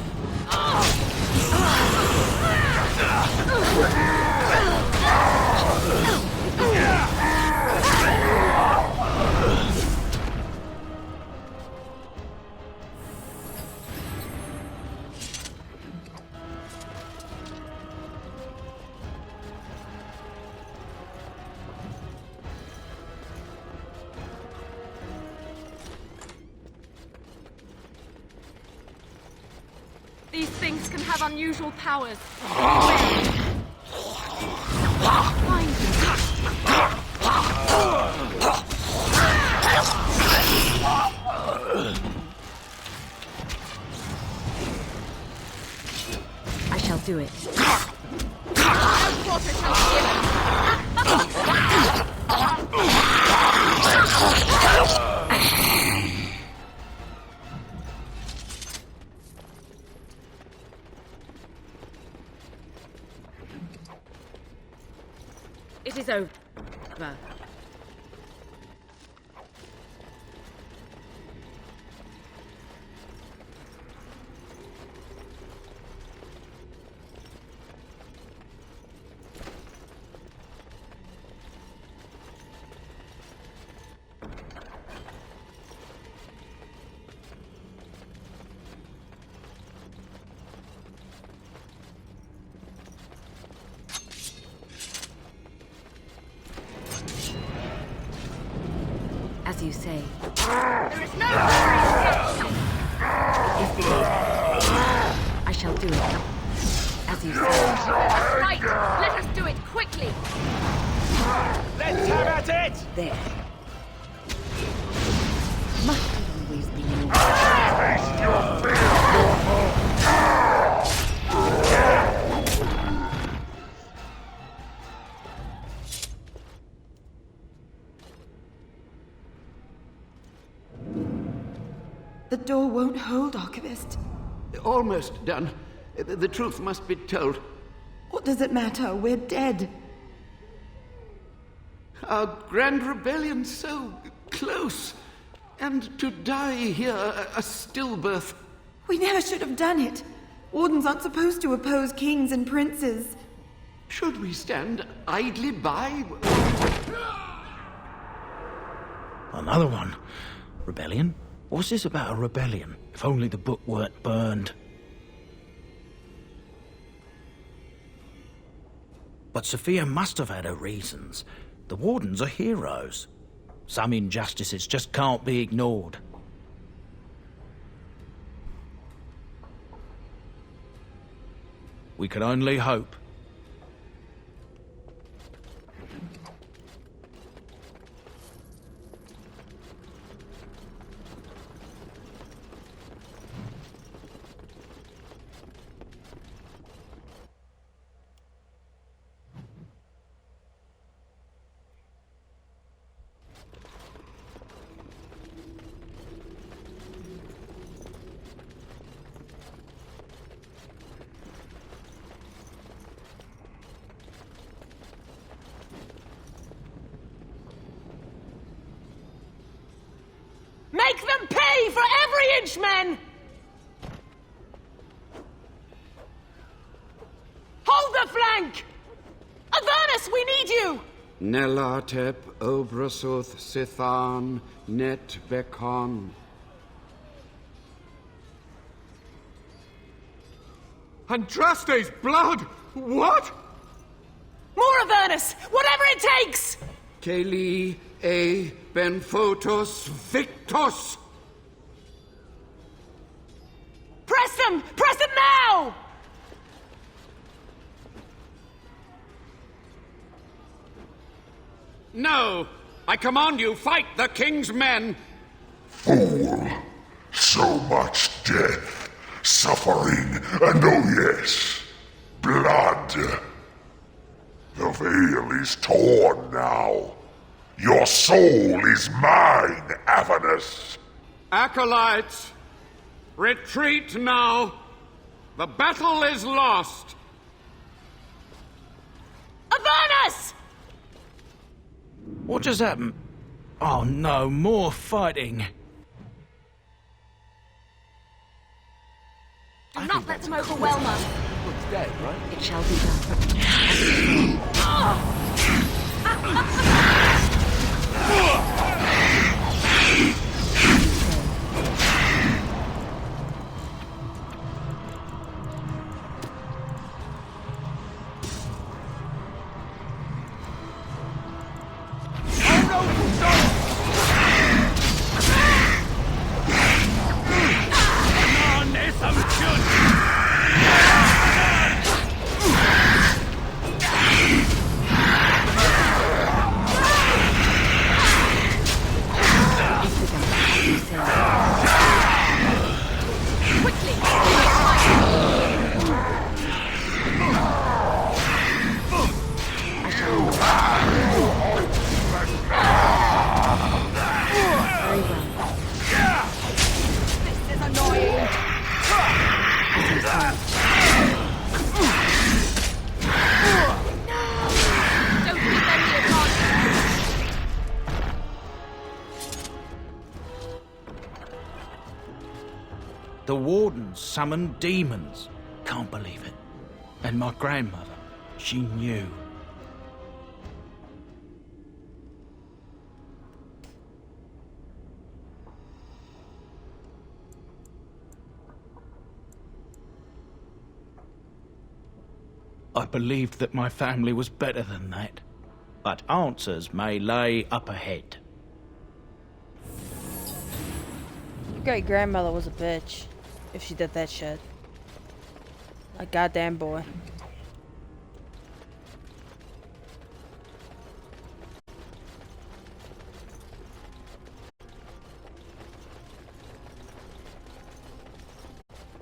These things can have unusual powers. I shall do it. It is over. As you say. There is no I shall do it. As you say. Right, let us do it quickly. Let's have at it! There. Must it always be more? The door won't hold, Archivist. Almost done. The truth must be told. What does it matter? We're dead. Our grand rebellion so close. And to die here, a stillbirth. We never should have done it. Wardens aren't supposed to oppose kings and princes. Should we stand idly by? Another one. Rebellion? What's this about a rebellion? If only the book weren't burned. But Sophia must have had her reasons. The Wardens are heroes. Some injustices just can't be ignored. We can only hope. Make them pay for every inch, men! Hold the flank! Avernus, we need you! Nelatep, Obrasuth, Sithan, Net Bekon. Andraste's blood! What? More Avernus! Whatever it takes! Keli e Benfotos Victos! Press them! Press them now! No! I command you, fight the king's men! Fool! So much death, suffering, and oh yes, blood. The veil is torn now. Your soul is mine, Avernus. Acolytes, retreat now. The battle is lost. Avernus! What just happened? Oh no, more fighting. Do not let them overwhelm us. It's dead, right? It shall be done. The Wardens summoned demons. Can't believe it. And my grandmother, she knew. I believed that my family was better than that. But answers may lay up ahead. Your great-grandmother was a bitch if she did that shit. A goddamn boy.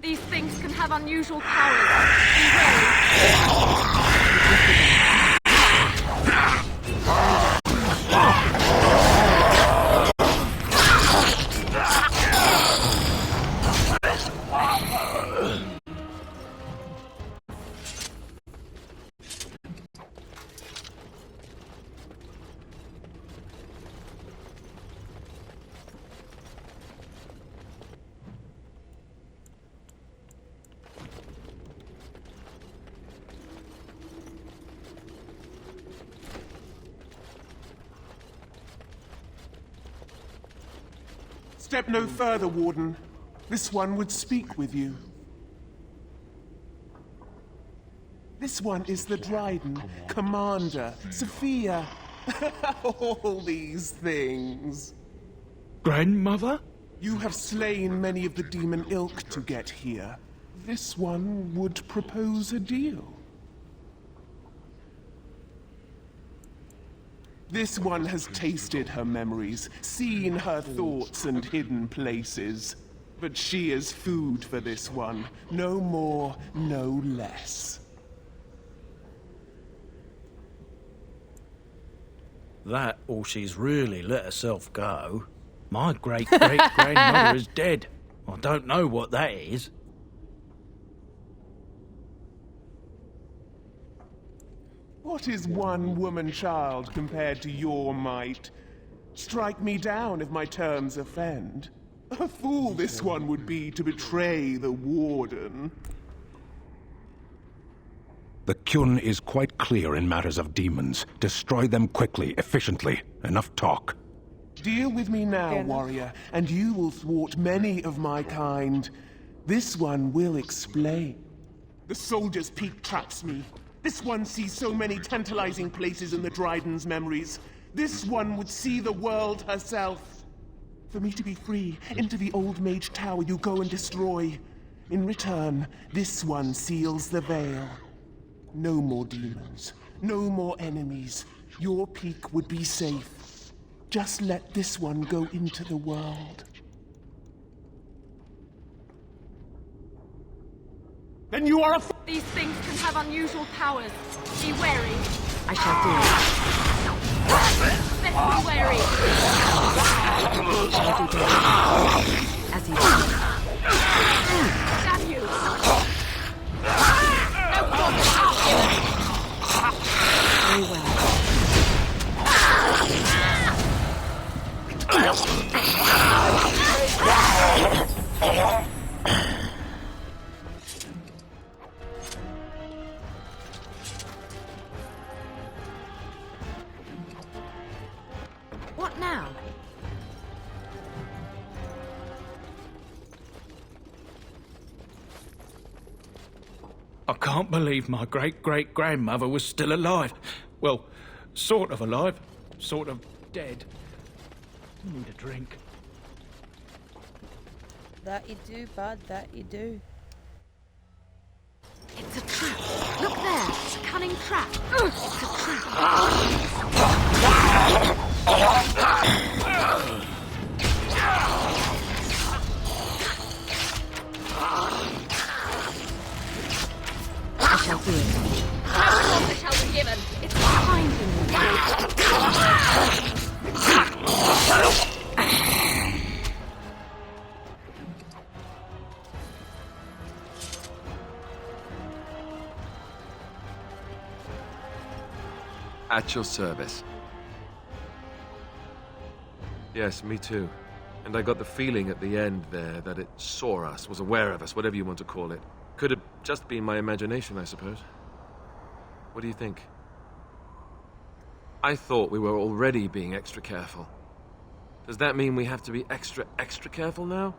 These things can have unusual powers. Step no further, Warden. This one would speak with you. This one is the Dryden, Commander, Sophia. All these things. Grandmother? You have slain many of the demon ilk to get here. This one would propose a deal. This one has tasted her memories, seen her thoughts and hidden places. But she is food for this one. No more, no less. That, or she's really let herself go. My great-great-grandmother is dead. I don't know what that is. What is one woman child compared to your might? Strike me down if my terms offend. A fool this one would be to betray the Warden. The Kyun is quite clear in matters of demons. Destroy them quickly, efficiently. Enough talk. Deal with me now, warrior, and you will thwart many of my kind. This one will explain. The Soldier's Peak traps me. This one sees so many tantalizing places in the Dryden's memories. This one would see the world herself. For me to be free, into the Old Mage Tower you go and destroy. In return, this one seals the veil. No more demons. No more enemies. Your peak would be safe. Just let this one go into the world. Then you are a These things can have unusual powers. Be wary. I shall do it. Let's be wary. Shall do it. As you do. Damn you. No more. Very well. What now? I can't believe my great-great-grandmother was still alive. Well, sort of alive, sort of dead. I need a drink. That you do, bud, that you do. It's a trap. Look there. A cunning trap. It's a trap. I shall do it. No order shall be given. It's behind At your service. Yes, me too. And I got the feeling at the end there that it saw us, was aware of us, whatever you want to call it. Could have just been my imagination, I suppose. What do you think? I thought we were already being extra careful. Does that mean we have to be extra careful now?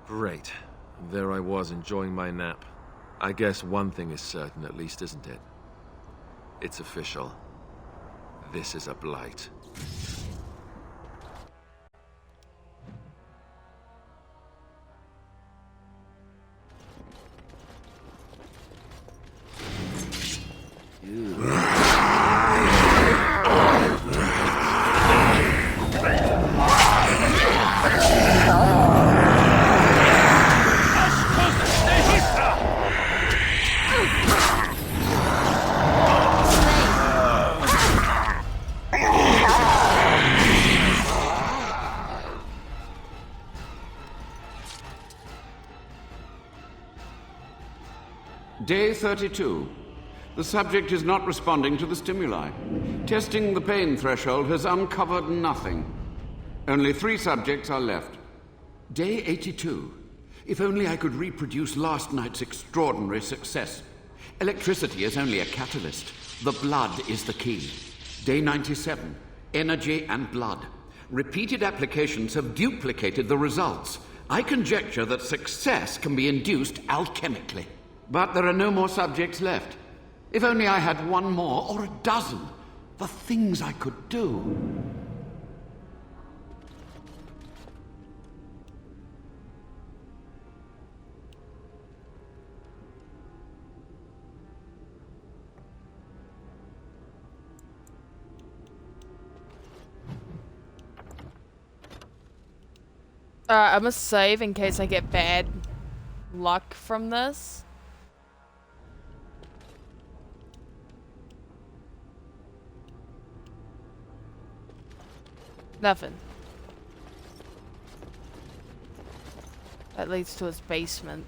Great. And there I was, enjoying my nap. I guess one thing is certain at least, isn't it? It's official. This is a blight. Day 32. The subject is not responding to the stimuli. Testing the pain threshold has uncovered nothing. Only 3 subjects are left. Day 82. If only I could reproduce last night's extraordinary success. Electricity is only a catalyst. The blood is the key. Day 97. Energy and blood. Repeated applications have duplicated the results. I conjecture that success can be induced alchemically. But there are no more subjects left. If only I had one more, or a dozen. The things I could do. I must save in case I get bad luck from this. Nothing. That leads to his basement.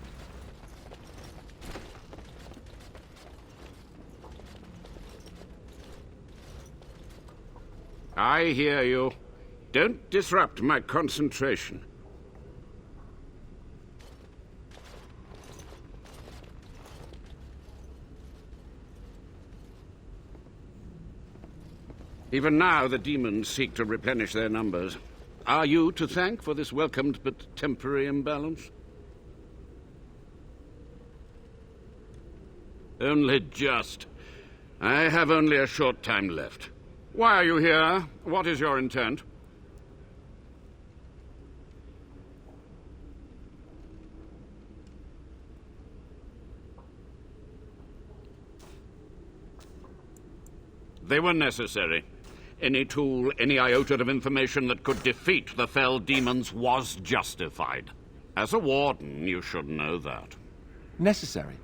I hear you. Don't disrupt my concentration. Even now, the demons seek to replenish their numbers. Are you to thank for this welcomed but temporary imbalance? Only just. I have only a short time left. Why are you here? What is your intent? They were necessary. Any tool, any iota of information that could defeat the fell demons was justified. As a warden, you should know that. Necessary.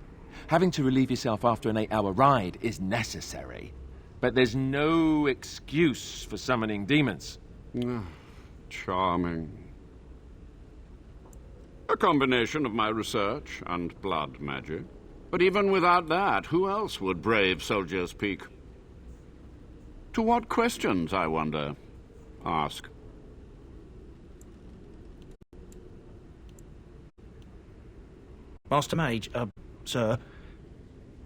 Having to relieve yourself after an 8-hour ride is necessary. But there's no excuse for summoning demons. Charming. A combination of my research and blood magic. But even without that, who else would brave Soldier's Peak? To what questions, I wonder? Ask. Master Mage, sir,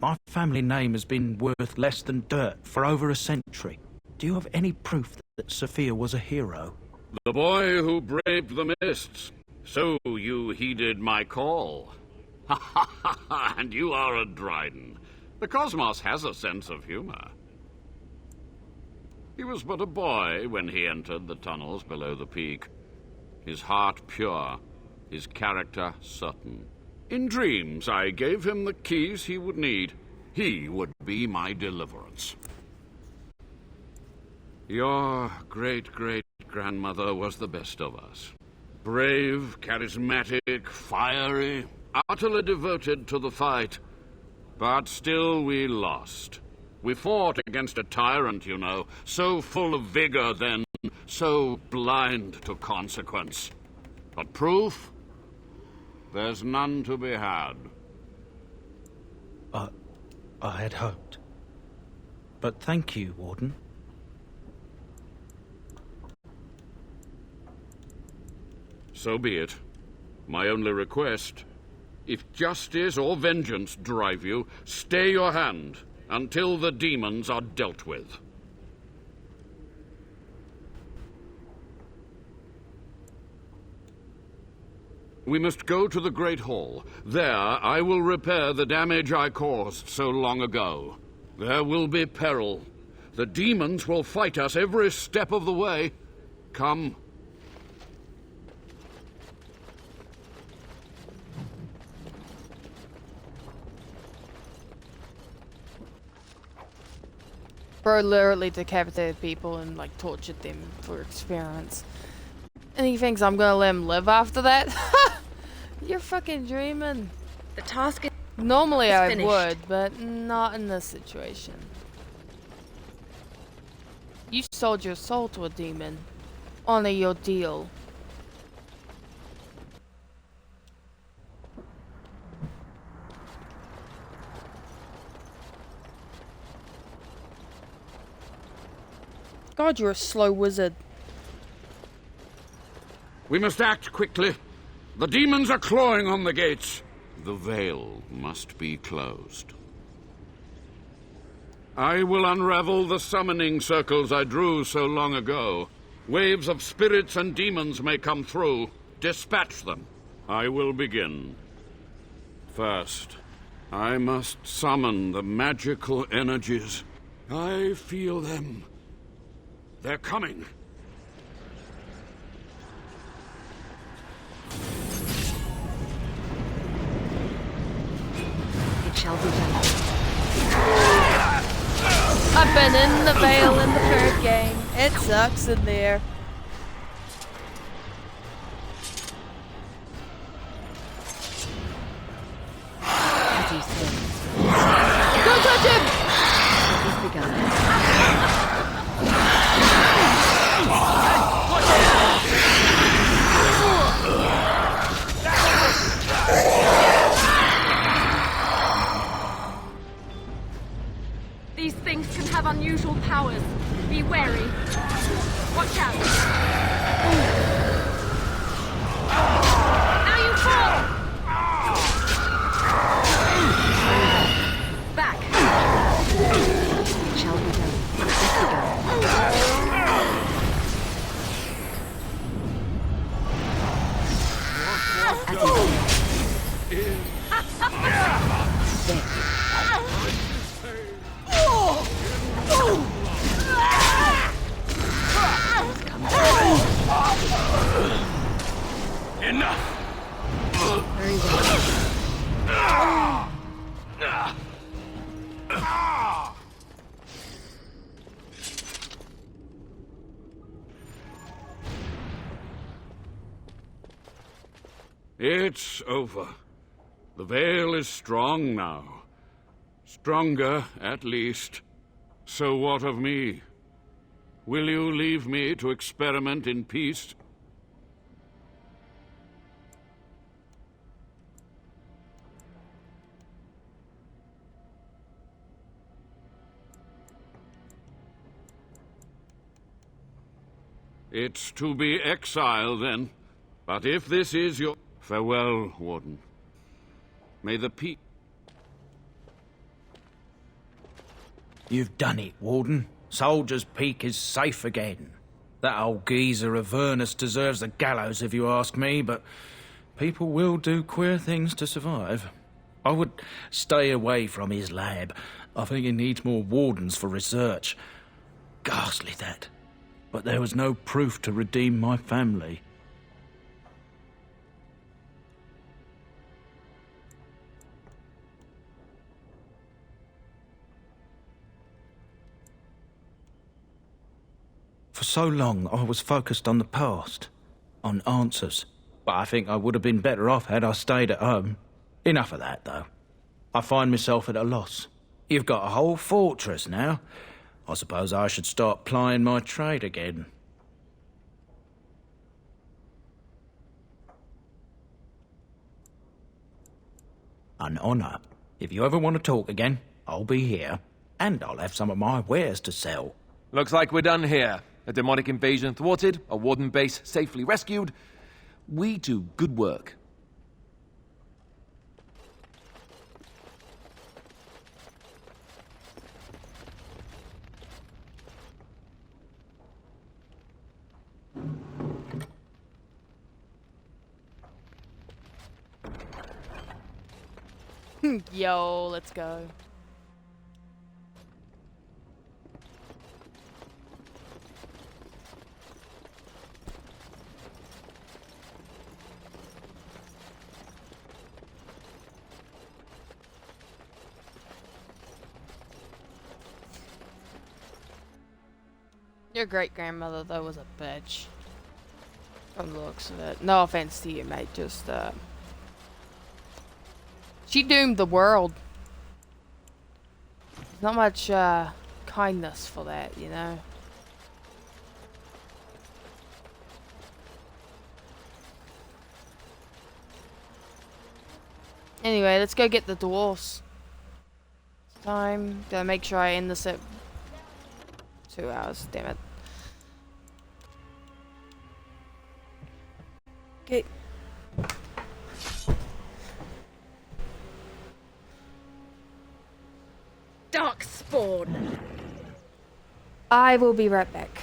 my family name has been worth less than dirt for over a century. Do you have any proof that Sophia was a hero? The boy who braved the mists. So you heeded my call. Ha ha ha ha, and you are a Dryden. The cosmos has a sense of humor. He was but a boy when he entered the tunnels below the peak. His heart pure, his character certain. In dreams, I gave him the keys he would need. He would be my deliverance. Your great-great-grandmother was the best of us. Brave, charismatic, fiery, utterly devoted to the fight. But still we lost. We fought against a tyrant, you know, so full of vigor then, so blind to consequence. But proof? There's none to be had. I had hoped. But thank you, Warden. So be it. My only request, if justice or vengeance drive you, stay your hand until the demons are dealt with. We must go to the Great Hall. There, I will repair the damage I caused so long ago. There will be peril. The demons will fight us every step of the way. Come. Bro literally decapitated people and, like, tortured them for experiments. And he thinks I'm gonna let him live after that? You're fucking dreaming. The task is Normally I finished. would, but not in this situation. You sold your soul to a demon. Honor your deal. God, you're a slow wizard. We must act quickly. The demons are clawing on the gates. The veil must be closed. I will unravel the summoning circles I drew so long ago. Waves of spirits and demons may come through. Dispatch them. I will begin. First, I must summon the magical energies. I feel them. They're coming. It shall be done. I've been in the Vale in the third game. It sucks in there. As he says. Don't touch him! He's begun. These things can have unusual powers. Be wary. Watch out. Now you fall! Back. It shall be done. Enough! Very well. It's over. The Vale is strong now. Stronger, at least. So what of me? Will you leave me to experiment in peace? It's to be exile, then. But if this is your... Farewell, Warden. May the peace... You've done it, Warden. Soldier's Peak is safe again. That old geezer Avernus deserves the gallows if you ask me, but people will do queer things to survive. I would stay away from his lab. I think he needs more wardens for research. Ghastly, that. But there was no proof to redeem my family. For so long, I was focused on the past, on answers. But I think I would have been better off had I stayed at home. Enough of that, though. I find myself at a loss. You've got a whole fortress now. I suppose I should start plying my trade again. An honour. If you ever want to talk again, I'll be here. And I'll have some of my wares to sell. Looks like we're done here. A demonic invasion thwarted, a warden base safely rescued. We do good work. Yo, let's go. Your great-grandmother, though, was a bitch. From the looks of it. No offense to you, mate. Just, she doomed the world. Not much, kindness for that, you know? Anyway, let's go get the dwarfs. It's time. Gotta make sure I end this at 2 hours. Damn it. Okay. Darkspawn. I will be right back.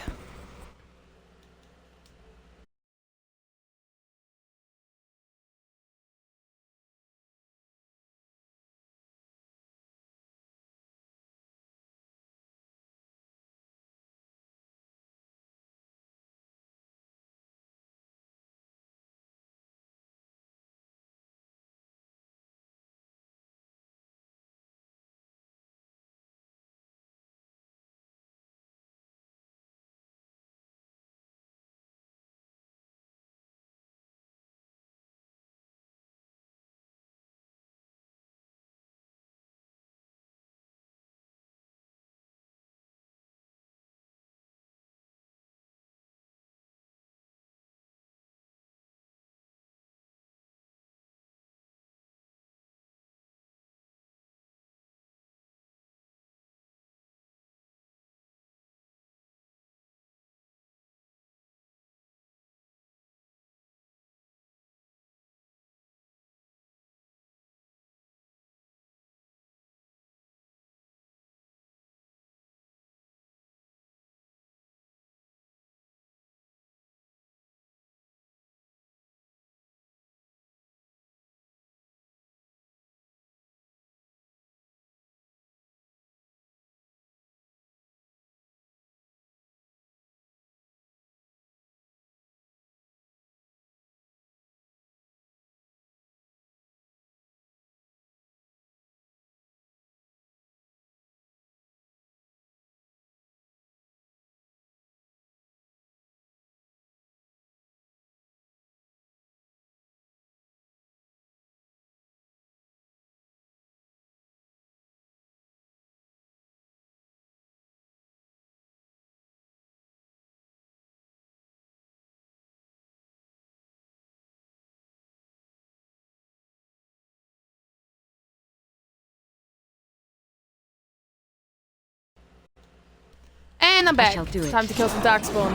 And I'm back. shall do it. Time to kill some Darkspawn.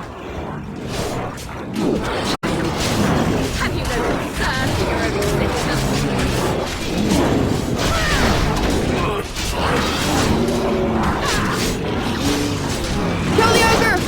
Have you no concern for your own Kill the ogre!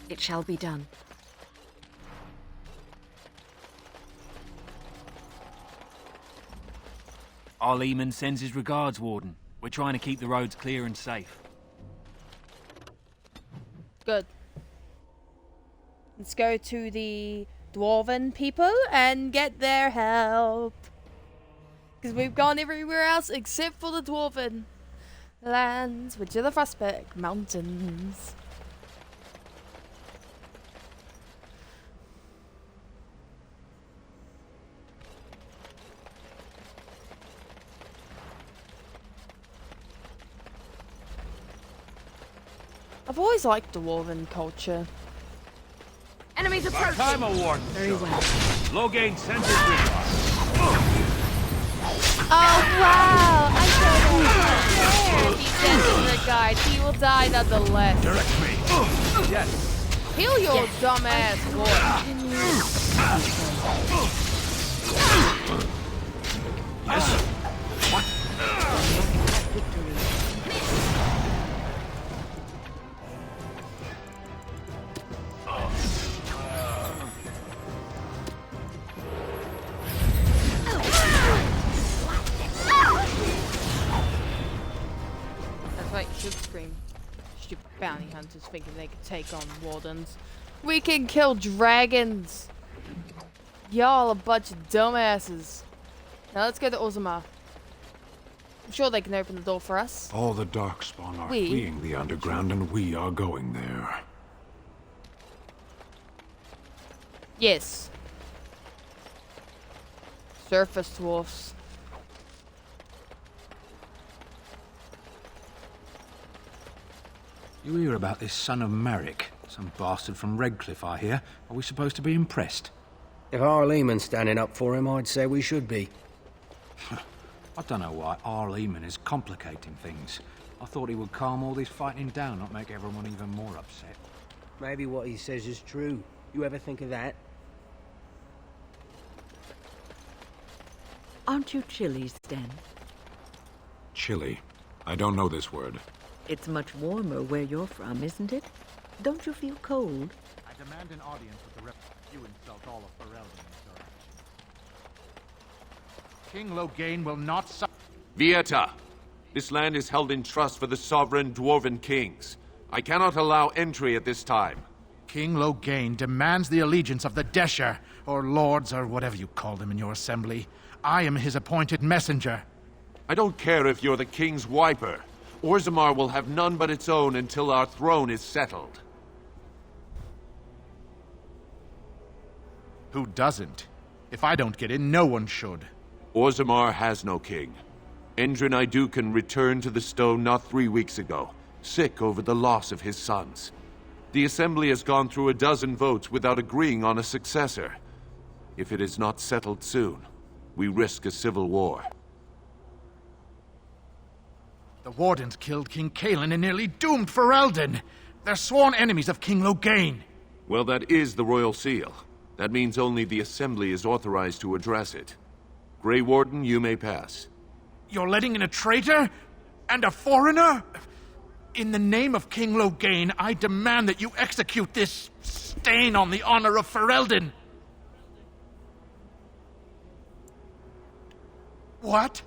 It shall be done. Our Lehman sends his regards, Warden. We're trying to keep the roads clear and safe. Good. Let's go to the Dwarven people and get their help. Because we've gone everywhere else except for the Dwarven lands, which are the Frostback Mountains. I've always liked Dwarven culture. Enemies approaching. Time, Warden. Very well. Loghain sends his regards. Oh wow! I don't know. He sends his regards. He will die nonetheless. Direct me. Yes. Heal your dumbass boy. Yes. What? That's right, you should scream. Stupid bounty hunters thinking they could take on wardens. We can kill dragons. Y'all a bunch of dumbasses. Now let's go to Orzammar. I'm sure they can open the door for us. All the Darkspawn are fleeing the underground, and we are going there. Yes. Surface dwarfs. You hear about this son of Marek? Some bastard from Redcliffe, I hear. Are we supposed to be impressed? If our Lehman's standing up for him, I'd say we should be. I don't know why R. Lehman is complicating things. I thought he would calm all this fighting down, not make everyone even more upset. Maybe what he says is true. You ever think of that? Aren't you chilly, Sten? Chilly. I don't know this word. It's much warmer where you're from, isn't it? Don't you feel cold? I demand an audience with the rep. You insult all of Ferelden, sir. King Loghain will not Vieta, this land is held in trust for the sovereign Dwarven kings. I cannot allow entry at this time. King Loghain demands the allegiance of the Desher, or lords, or whatever you call them in your assembly. I am his appointed messenger. I don't care if you're the king's wiper. Orzammar will have none but its own until our throne is settled. Who doesn't? If I don't get in, no one should. Orzammar has no king. Endrin Iduken returned to the stone not 3 weeks ago, sick over the loss of his sons. The Assembly has gone through a dozen votes without agreeing on a successor. If it is not settled soon, we risk a civil war. The Wardens killed King Cailan and nearly doomed Ferelden. They're sworn enemies of King Loghain. Well, that is the Royal Seal. That means only the Assembly is authorized to address it. Grey Warden, you may pass. You're letting in a traitor? And a foreigner? In the name of King Loghain, I demand that you execute this stain on the honor of Ferelden. What?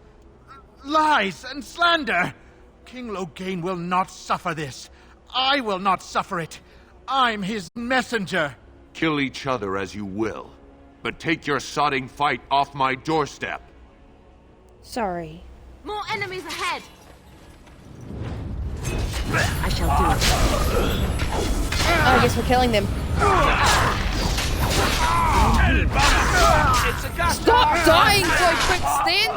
Lies and slander! King Loghain will not suffer this. I will not suffer it. I'm his messenger. Kill each other as you will. But take your sodding fight off my doorstep. Sorry. More enemies ahead! I shall do it. Oh, I guess we're killing them. Stop dying for a quick stint!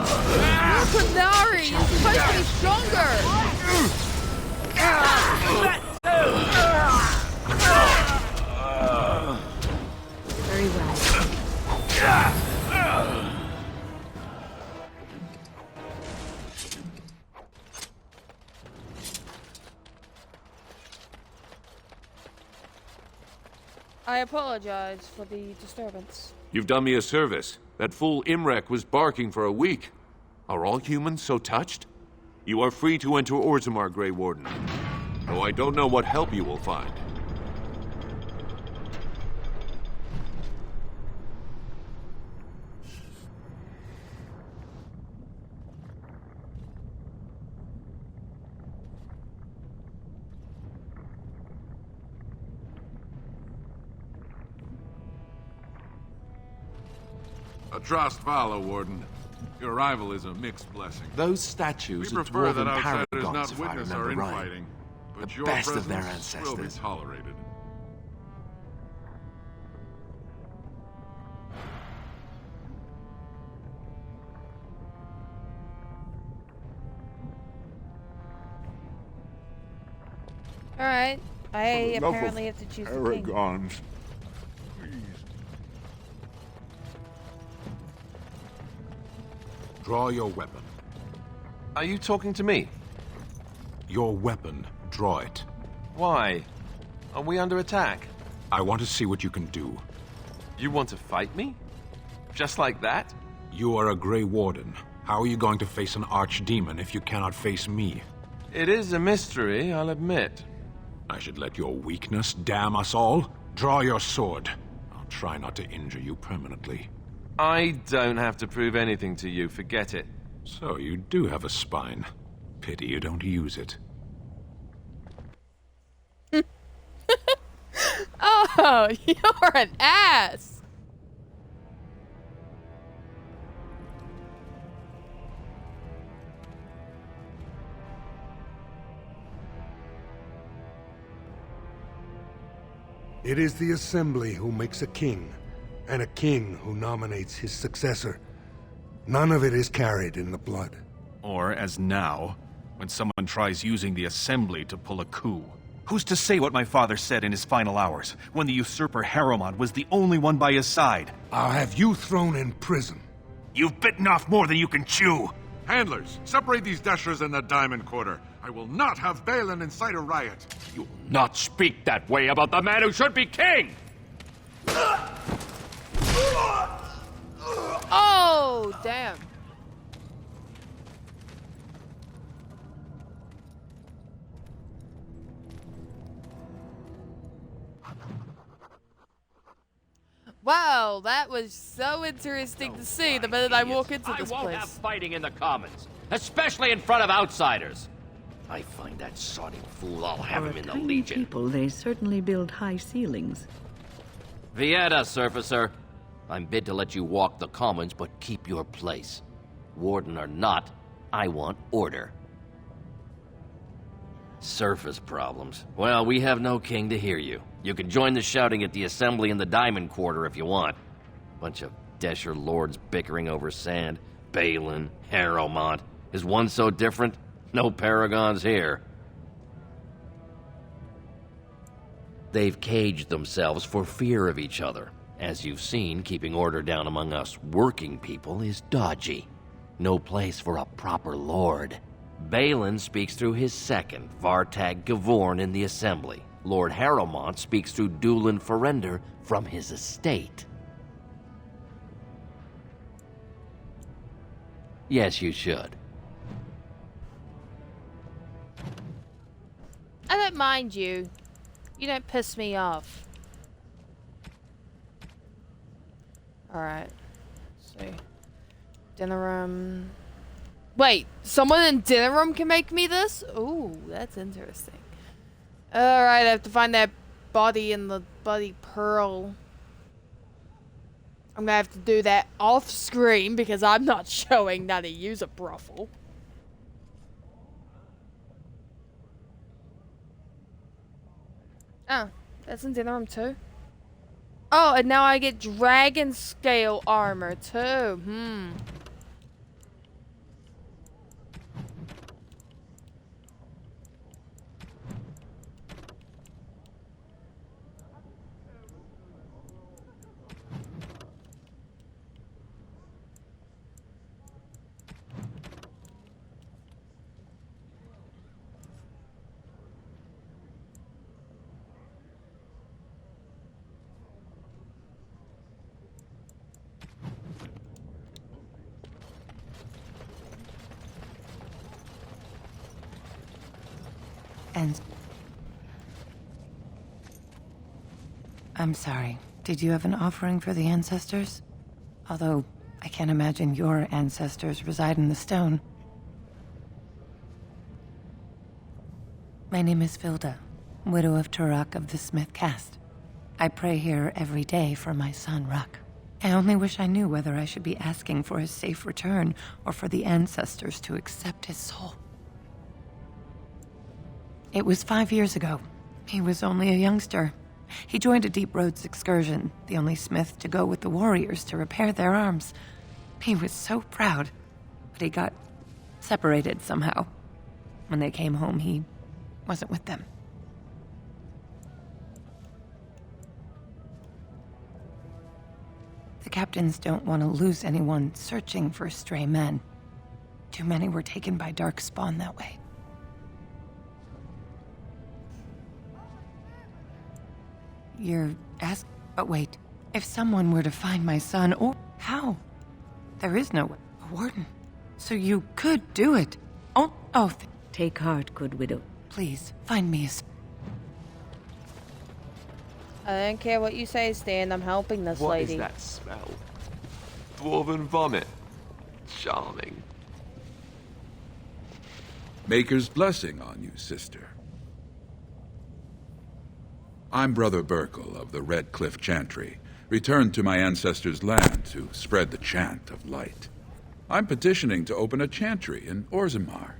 Panari, you're supposed to be stronger! Very well. I apologize for the disturbance. You've done me a service. That fool Imrek was barking for a week. Are all humans so touched? You are free to enter Orzammar, Grey Warden. Though I don't know what help you will find. Atrast Vala, Warden. Your arrival is a mixed blessing. Those statues We of prefer that dwarven outsiders paragons, not if I witness our remember right. infighting, but The your best of their presence will be ancestors. tolerated. Alright. I Enough of apparently have to choose the king. Aragons. Draw your weapon. Are you talking to me? Your weapon. Draw it. Why? Are we under attack? I want to see what you can do. You want to fight me? Just like that? You are a Grey Warden. How are you going to face an archdemon if you cannot face me? It is a mystery, I'll admit. I should let your weakness damn us all? Draw your sword. I'll try not to injure you permanently. I don't have to prove anything to you, forget it. So you do have a spine. Pity you don't use it. Oh, you're an ass! It is the Assembly who makes a king, and a king who nominates his successor. None of it is carried in the blood. Or, as now, when someone tries using the Assembly to pull a coup. Who's to say what my father said in his final hours, when the usurper Harrowmont was the only one by his side? I'll have you thrown in prison. You've bitten off more than you can chew. Handlers, separate these dashers in the Diamond Quarter. I will not have Balin incite a riot. You will not speak that way about the man who should be king! Oh, damn. Wow, that was so interesting to see the minute I walk into this I won't place. have fighting in the Commons, especially in front of outsiders. I find that sodding fool, I'll have For him in the tiny Legion. people, they certainly build high ceilings. Vieta, Surfacer. I'm bid to let you walk the Commons, but keep your place. Warden or not, I want order. Surface problems. Well, we have no king to hear you. You can join the shouting at the Assembly in the Diamond Quarter if you want. Bunch of Desher lords bickering over sand. Balin, Harrowmont. Is one so different? No paragons here. They've caged themselves for fear of each other. As you've seen, keeping order down among us working people is dodgy. No place for a proper lord. Balin speaks through his second, Vartag Gavorn, in the Assembly. Lord Harrowmont speaks through Dulin Ferender from his estate. Yes, you should. I don't mind you. You don't piss me off. Alright. Let's see. Dinner room. Wait, someone in dinner room can make me this? Ooh, that's interesting. Alright, I have to find that body in the bloody pearl. I'm gonna have to do that off screen because I'm not showing how to use a brothel. Oh, that's in dinner room too. Oh, and now I get dragon scale armor too. And I'm sorry. Did you have an offering for the ancestors? Although I can't imagine your ancestors reside in the stone. My name is Vilda, widow of Turok of the Smith caste. I pray here every day for my son, Ruck. I only wish I knew whether I should be asking for his safe return or for the ancestors to accept his soul. It was 5 years ago. He was only a youngster. He joined a Deep Roads excursion, the only smith to go with the warriors to repair their arms. He was so proud, but he got separated somehow. When they came home, he wasn't with them. The captains don't want to lose anyone searching for stray men. Too many were taken by dark spawn that way. But wait, if someone were to find my son, or how? There is no warden. So you could do it. Take heart, good widow. Please, find me a... I don't care what you say, Stan. I'm helping this lady. What is that smell? Dwarven vomit. Charming. Maker's blessing on you, sister. I'm Brother Burkle of the Red Cliff Chantry, returned to my ancestors' land to spread the chant of light. I'm petitioning to open a chantry in Orzammar.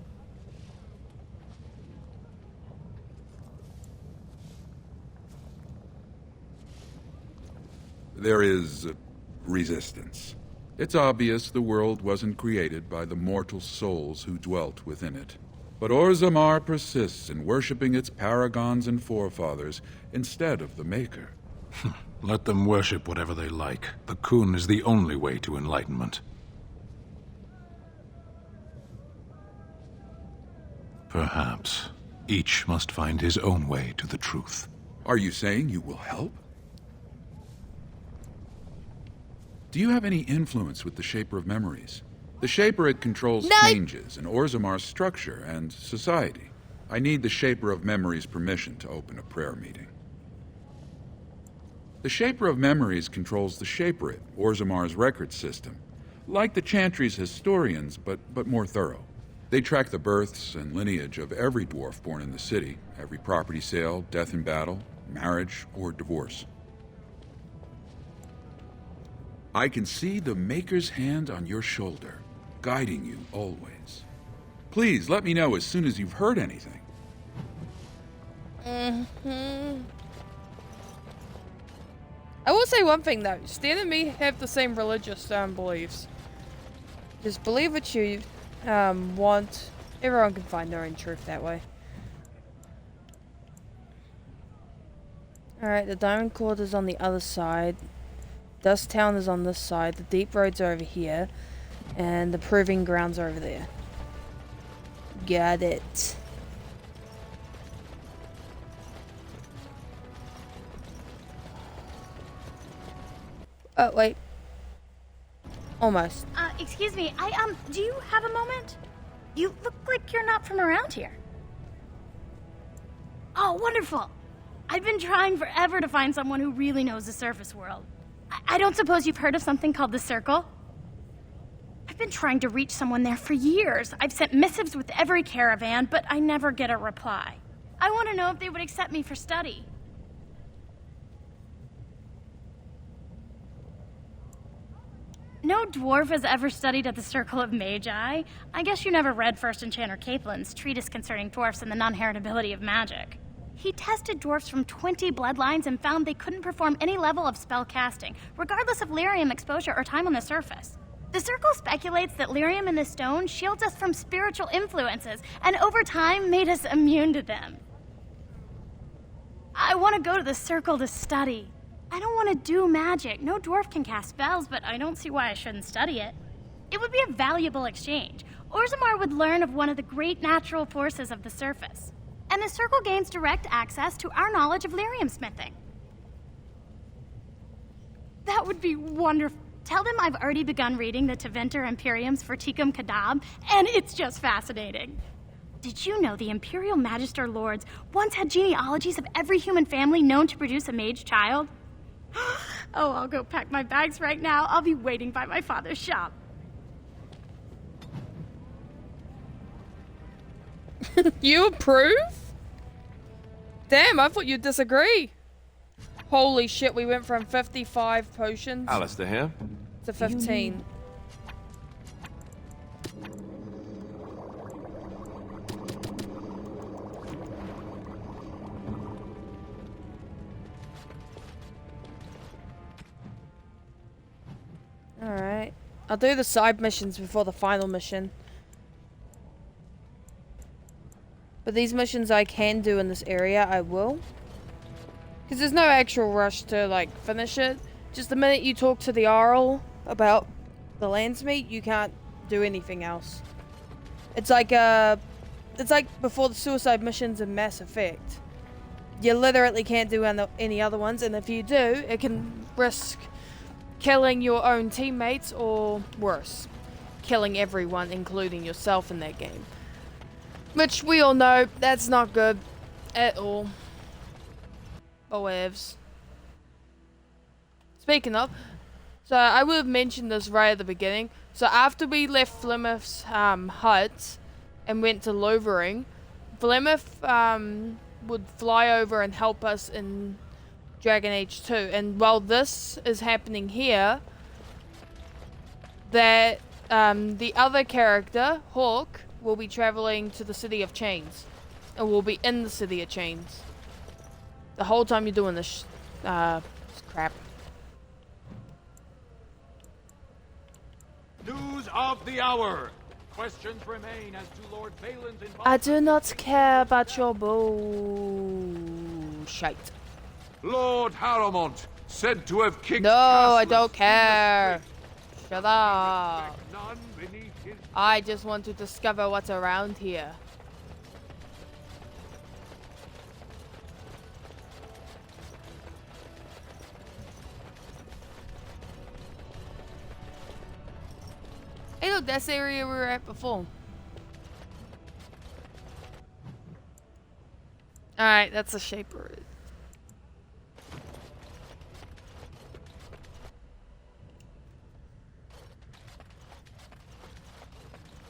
There is resistance. It's obvious the world wasn't created by the mortal souls who dwelt within it. But Orzammar persists in worshipping its paragons and forefathers instead of the Maker. Let them worship whatever they like. The Khun is the only way to enlightenment. Perhaps each must find his own way to the truth. Are you saying you will help? Do you have any influence with the Shaper of Memories? The Shaperate controls changes in Orzammar's structure and society. I need the Shaper of Memories' permission to open a prayer meeting. The Shaper of Memories controls the Shaperate, Orzammar's record system. Like the Chantry's historians, but more thorough. They track the births and lineage of every dwarf born in the city, every property sale, death in battle, marriage, or divorce. I can see the Maker's hand on your shoulder, guiding you always. Please let me know as soon as you've heard anything. I will say one thing though, Stan and me have the same religious beliefs. Just believe what you want. Everyone can find their own truth that way. Alright, the Diamond Court is on the other side. Dust Town is on this side. The Deep Roads are over here. And the Proving Grounds are over there. Got it. Oh, wait. Almost. Excuse me, do you have a moment? You look like you're not from around here. Oh, wonderful. I've been trying forever to find someone who really knows the surface world. I don't suppose you've heard of something called the Circle? I've been trying to reach someone there for years. I've sent missives with every caravan, but I never get a reply. I want to know if they would accept me for study. No dwarf has ever studied at the Circle of Magi. I guess you never read First Enchanter Caitlin's treatise concerning dwarfs and the non-heritability of magic. He tested dwarfs from 20 bloodlines and found they couldn't perform any level of spell casting, regardless of lyrium exposure or time on the surface. The Circle speculates that lyrium in the stone shields us from spiritual influences, and over time made us immune to them. I want to go to the Circle to study. I don't want to do magic. No dwarf can cast spells, but I don't see why I shouldn't study it. It would be a valuable exchange. Orzammar would learn of one of the great natural forces of the surface. And the Circle gains direct access to our knowledge of lyrium smithing. That would be wonderful. Tell them I've already begun reading the Tevinter Imperium's Verticum Kadab, and it's just fascinating. Did you know the Imperial Magister Lords once had genealogies of every human family known to produce a mage child? Oh, I'll go pack my bags right now. I'll be waiting by my father's shop. You approve? Damn, I thought you'd disagree. Holy shit, we went from 55 potions Alistair here. to 15. Alright. I'll do the side missions before the final mission. But these missions I can do in this area, I will. Because there's no actual rush to, like, finish it. Just the minute you talk to the Arl about the Landsmeet, you can't do anything else. It's like before the suicide missions in Mass Effect. You literally can't do any other ones, and if you do, it can risk killing your own teammates, or worse, killing everyone, including yourself in that game. Which we all know, that's not good at all. Oh, whatevs. Speaking of, so I would have mentioned this right at the beginning. So after we left Flemeth's hut and went to Lovering, Flemeth would fly over and help us in Dragon Age 2. And while this is happening here, that the other character, Hawk, will be traveling to the City of Chains. And will be in the City of Chains. The whole time you're doing this crap. News of the hour. Questions remain as to Lord Valen's involvement. I do not care about your bullshit. Lord Harrowmont, said to have kicked No, I Castless don't care. Shut up. none beneath his... I just want to discover what's around here. Hey look, that's the area we were at before. Alright, that's the Shaper.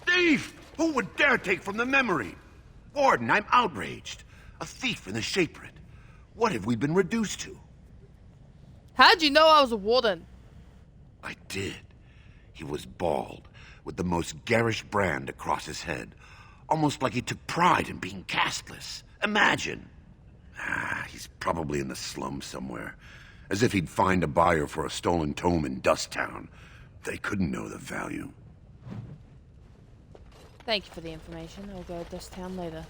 Thief! Who would dare take from the memory? Warden, I'm outraged. A thief in the Shapered. What have we been reduced to? How'd you know I was a warden? I did. He was bald, with the most garish brand across his head. Almost like he took pride in being castless. Imagine. He's probably in the slums somewhere. As if he'd find a buyer for a stolen tome in Dusttown. They couldn't know the value. Thank you for the information. I'll go to this town later.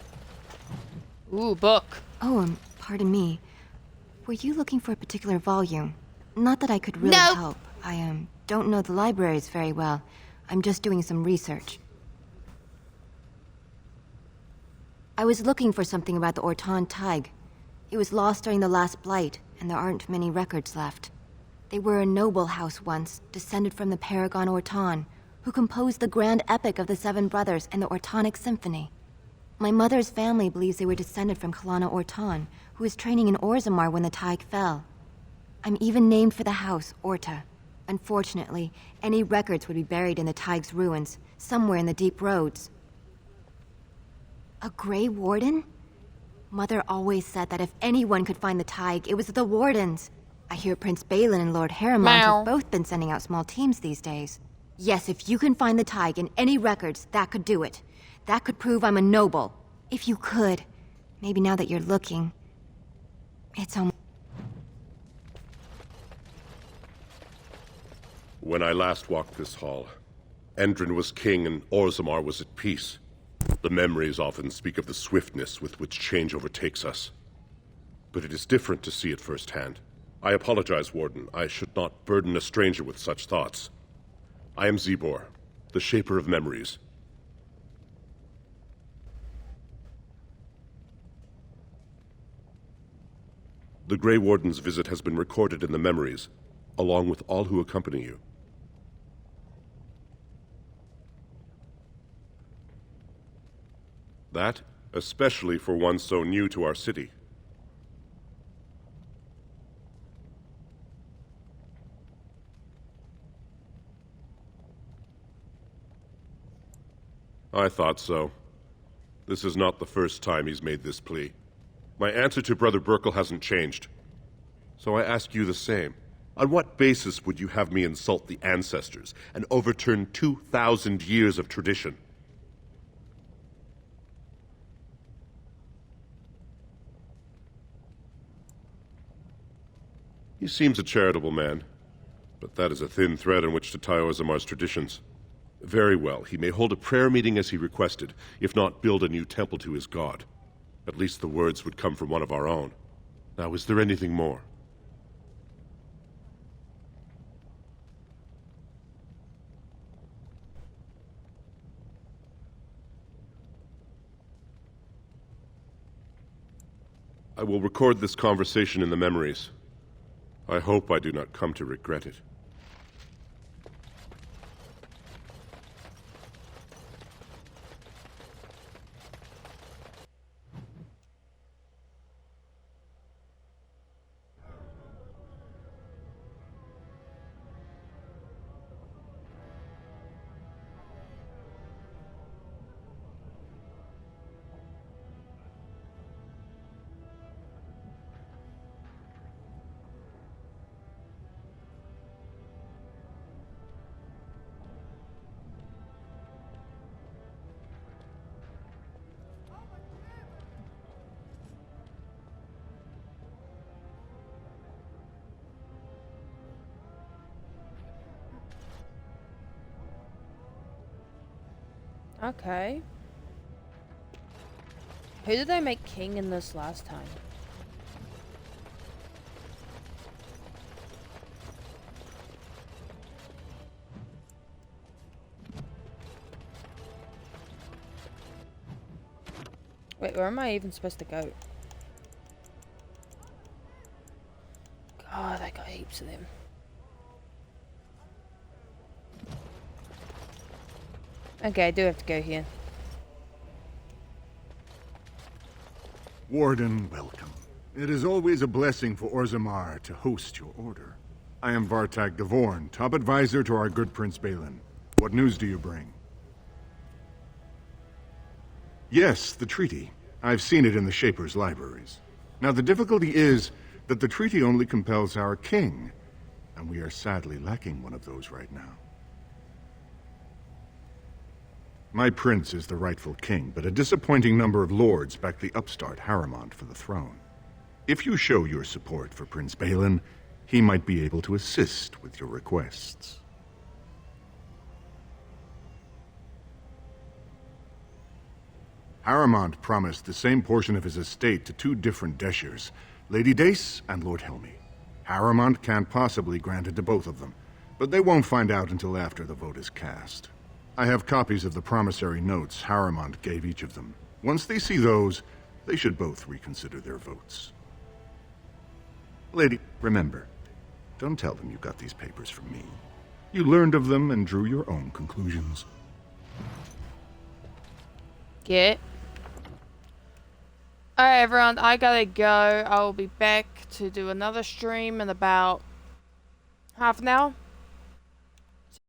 Ooh, book. Oh, pardon me. Were you looking for a particular volume? Not that I could really Nope. help. I don't know the libraries very well. I'm just doing some research. I was looking for something about the Orton Tig. It was lost during the last Blight, and there aren't many records left. They were a noble house once, descended from the Paragon Orton, who composed the grand epic of the Seven Brothers and the Ortonic Symphony. My mother's family believes they were descended from Kalana Orton, who was training in Orzammar when the Tig fell. I'm even named for the house, Orta. Unfortunately, any records would be buried in the Tig's ruins, somewhere in the deep roads. A Grey Warden? Mother always said that if anyone could find the Tig, it was the Wardens. I hear Prince Balin and Lord Harrimont have both been sending out small teams these days. Yes, if you can find the Tig in any records, that could do it. That could prove I'm a noble. If you could. Maybe now that you're looking. It's almost... When I last walked this hall, Endrin was king and Orzammar was at peace. The memories often speak of the swiftness with which change overtakes us. But it is different to see it firsthand. I apologize, Warden. I should not burden a stranger with such thoughts. I am Zebor, the Shaper of Memories. The Grey Warden's visit has been recorded in the memories, along with all who accompany you. That, especially for one so new to our city. I thought so. This is not the first time he's made this plea. My answer to Brother Burkle hasn't changed. So I ask you the same. On what basis would you have me insult the ancestors and overturn 2,000 years of tradition? He seems a charitable man, but that is a thin thread on which to tie Orzammar's traditions. Very well, he may hold a prayer meeting as he requested, if not build a new temple to his god. At least the words would come from one of our own. Now, is there anything more? I will record this conversation in the memories. I hope I do not come to regret it. Okay. Who did they make king in this last time? Wait, where am I even supposed to go? God, I got heaps of them. Okay, I do have to go here. Warden, welcome. It is always a blessing for Orzammar to host your order. I am Vartag Devorn, top advisor to our good Prince Balin. What news do you bring? Yes, the treaty. I've seen it in the Shaper's libraries. Now, the difficulty is that the treaty only compels our king, and we are sadly lacking one of those right now. My prince is the rightful king, but a disappointing number of lords back the upstart Harrimont for the throne. If you show your support for Prince Balin, he might be able to assist with your requests. Harrimont promised the same portion of his estate to two different Deshers, Lady Dace and Lord Helmy. Harrimont can't possibly grant it to both of them, but they won't find out until after the vote is cast. I have copies of the promissory notes Harrimont gave each of them. Once they see those, they should both reconsider their votes. Lady, remember, don't tell them you got these papers from me. You learned of them and drew your own conclusions. Get. Alright everyone, I gotta go. I will be back to do another stream in about half an hour.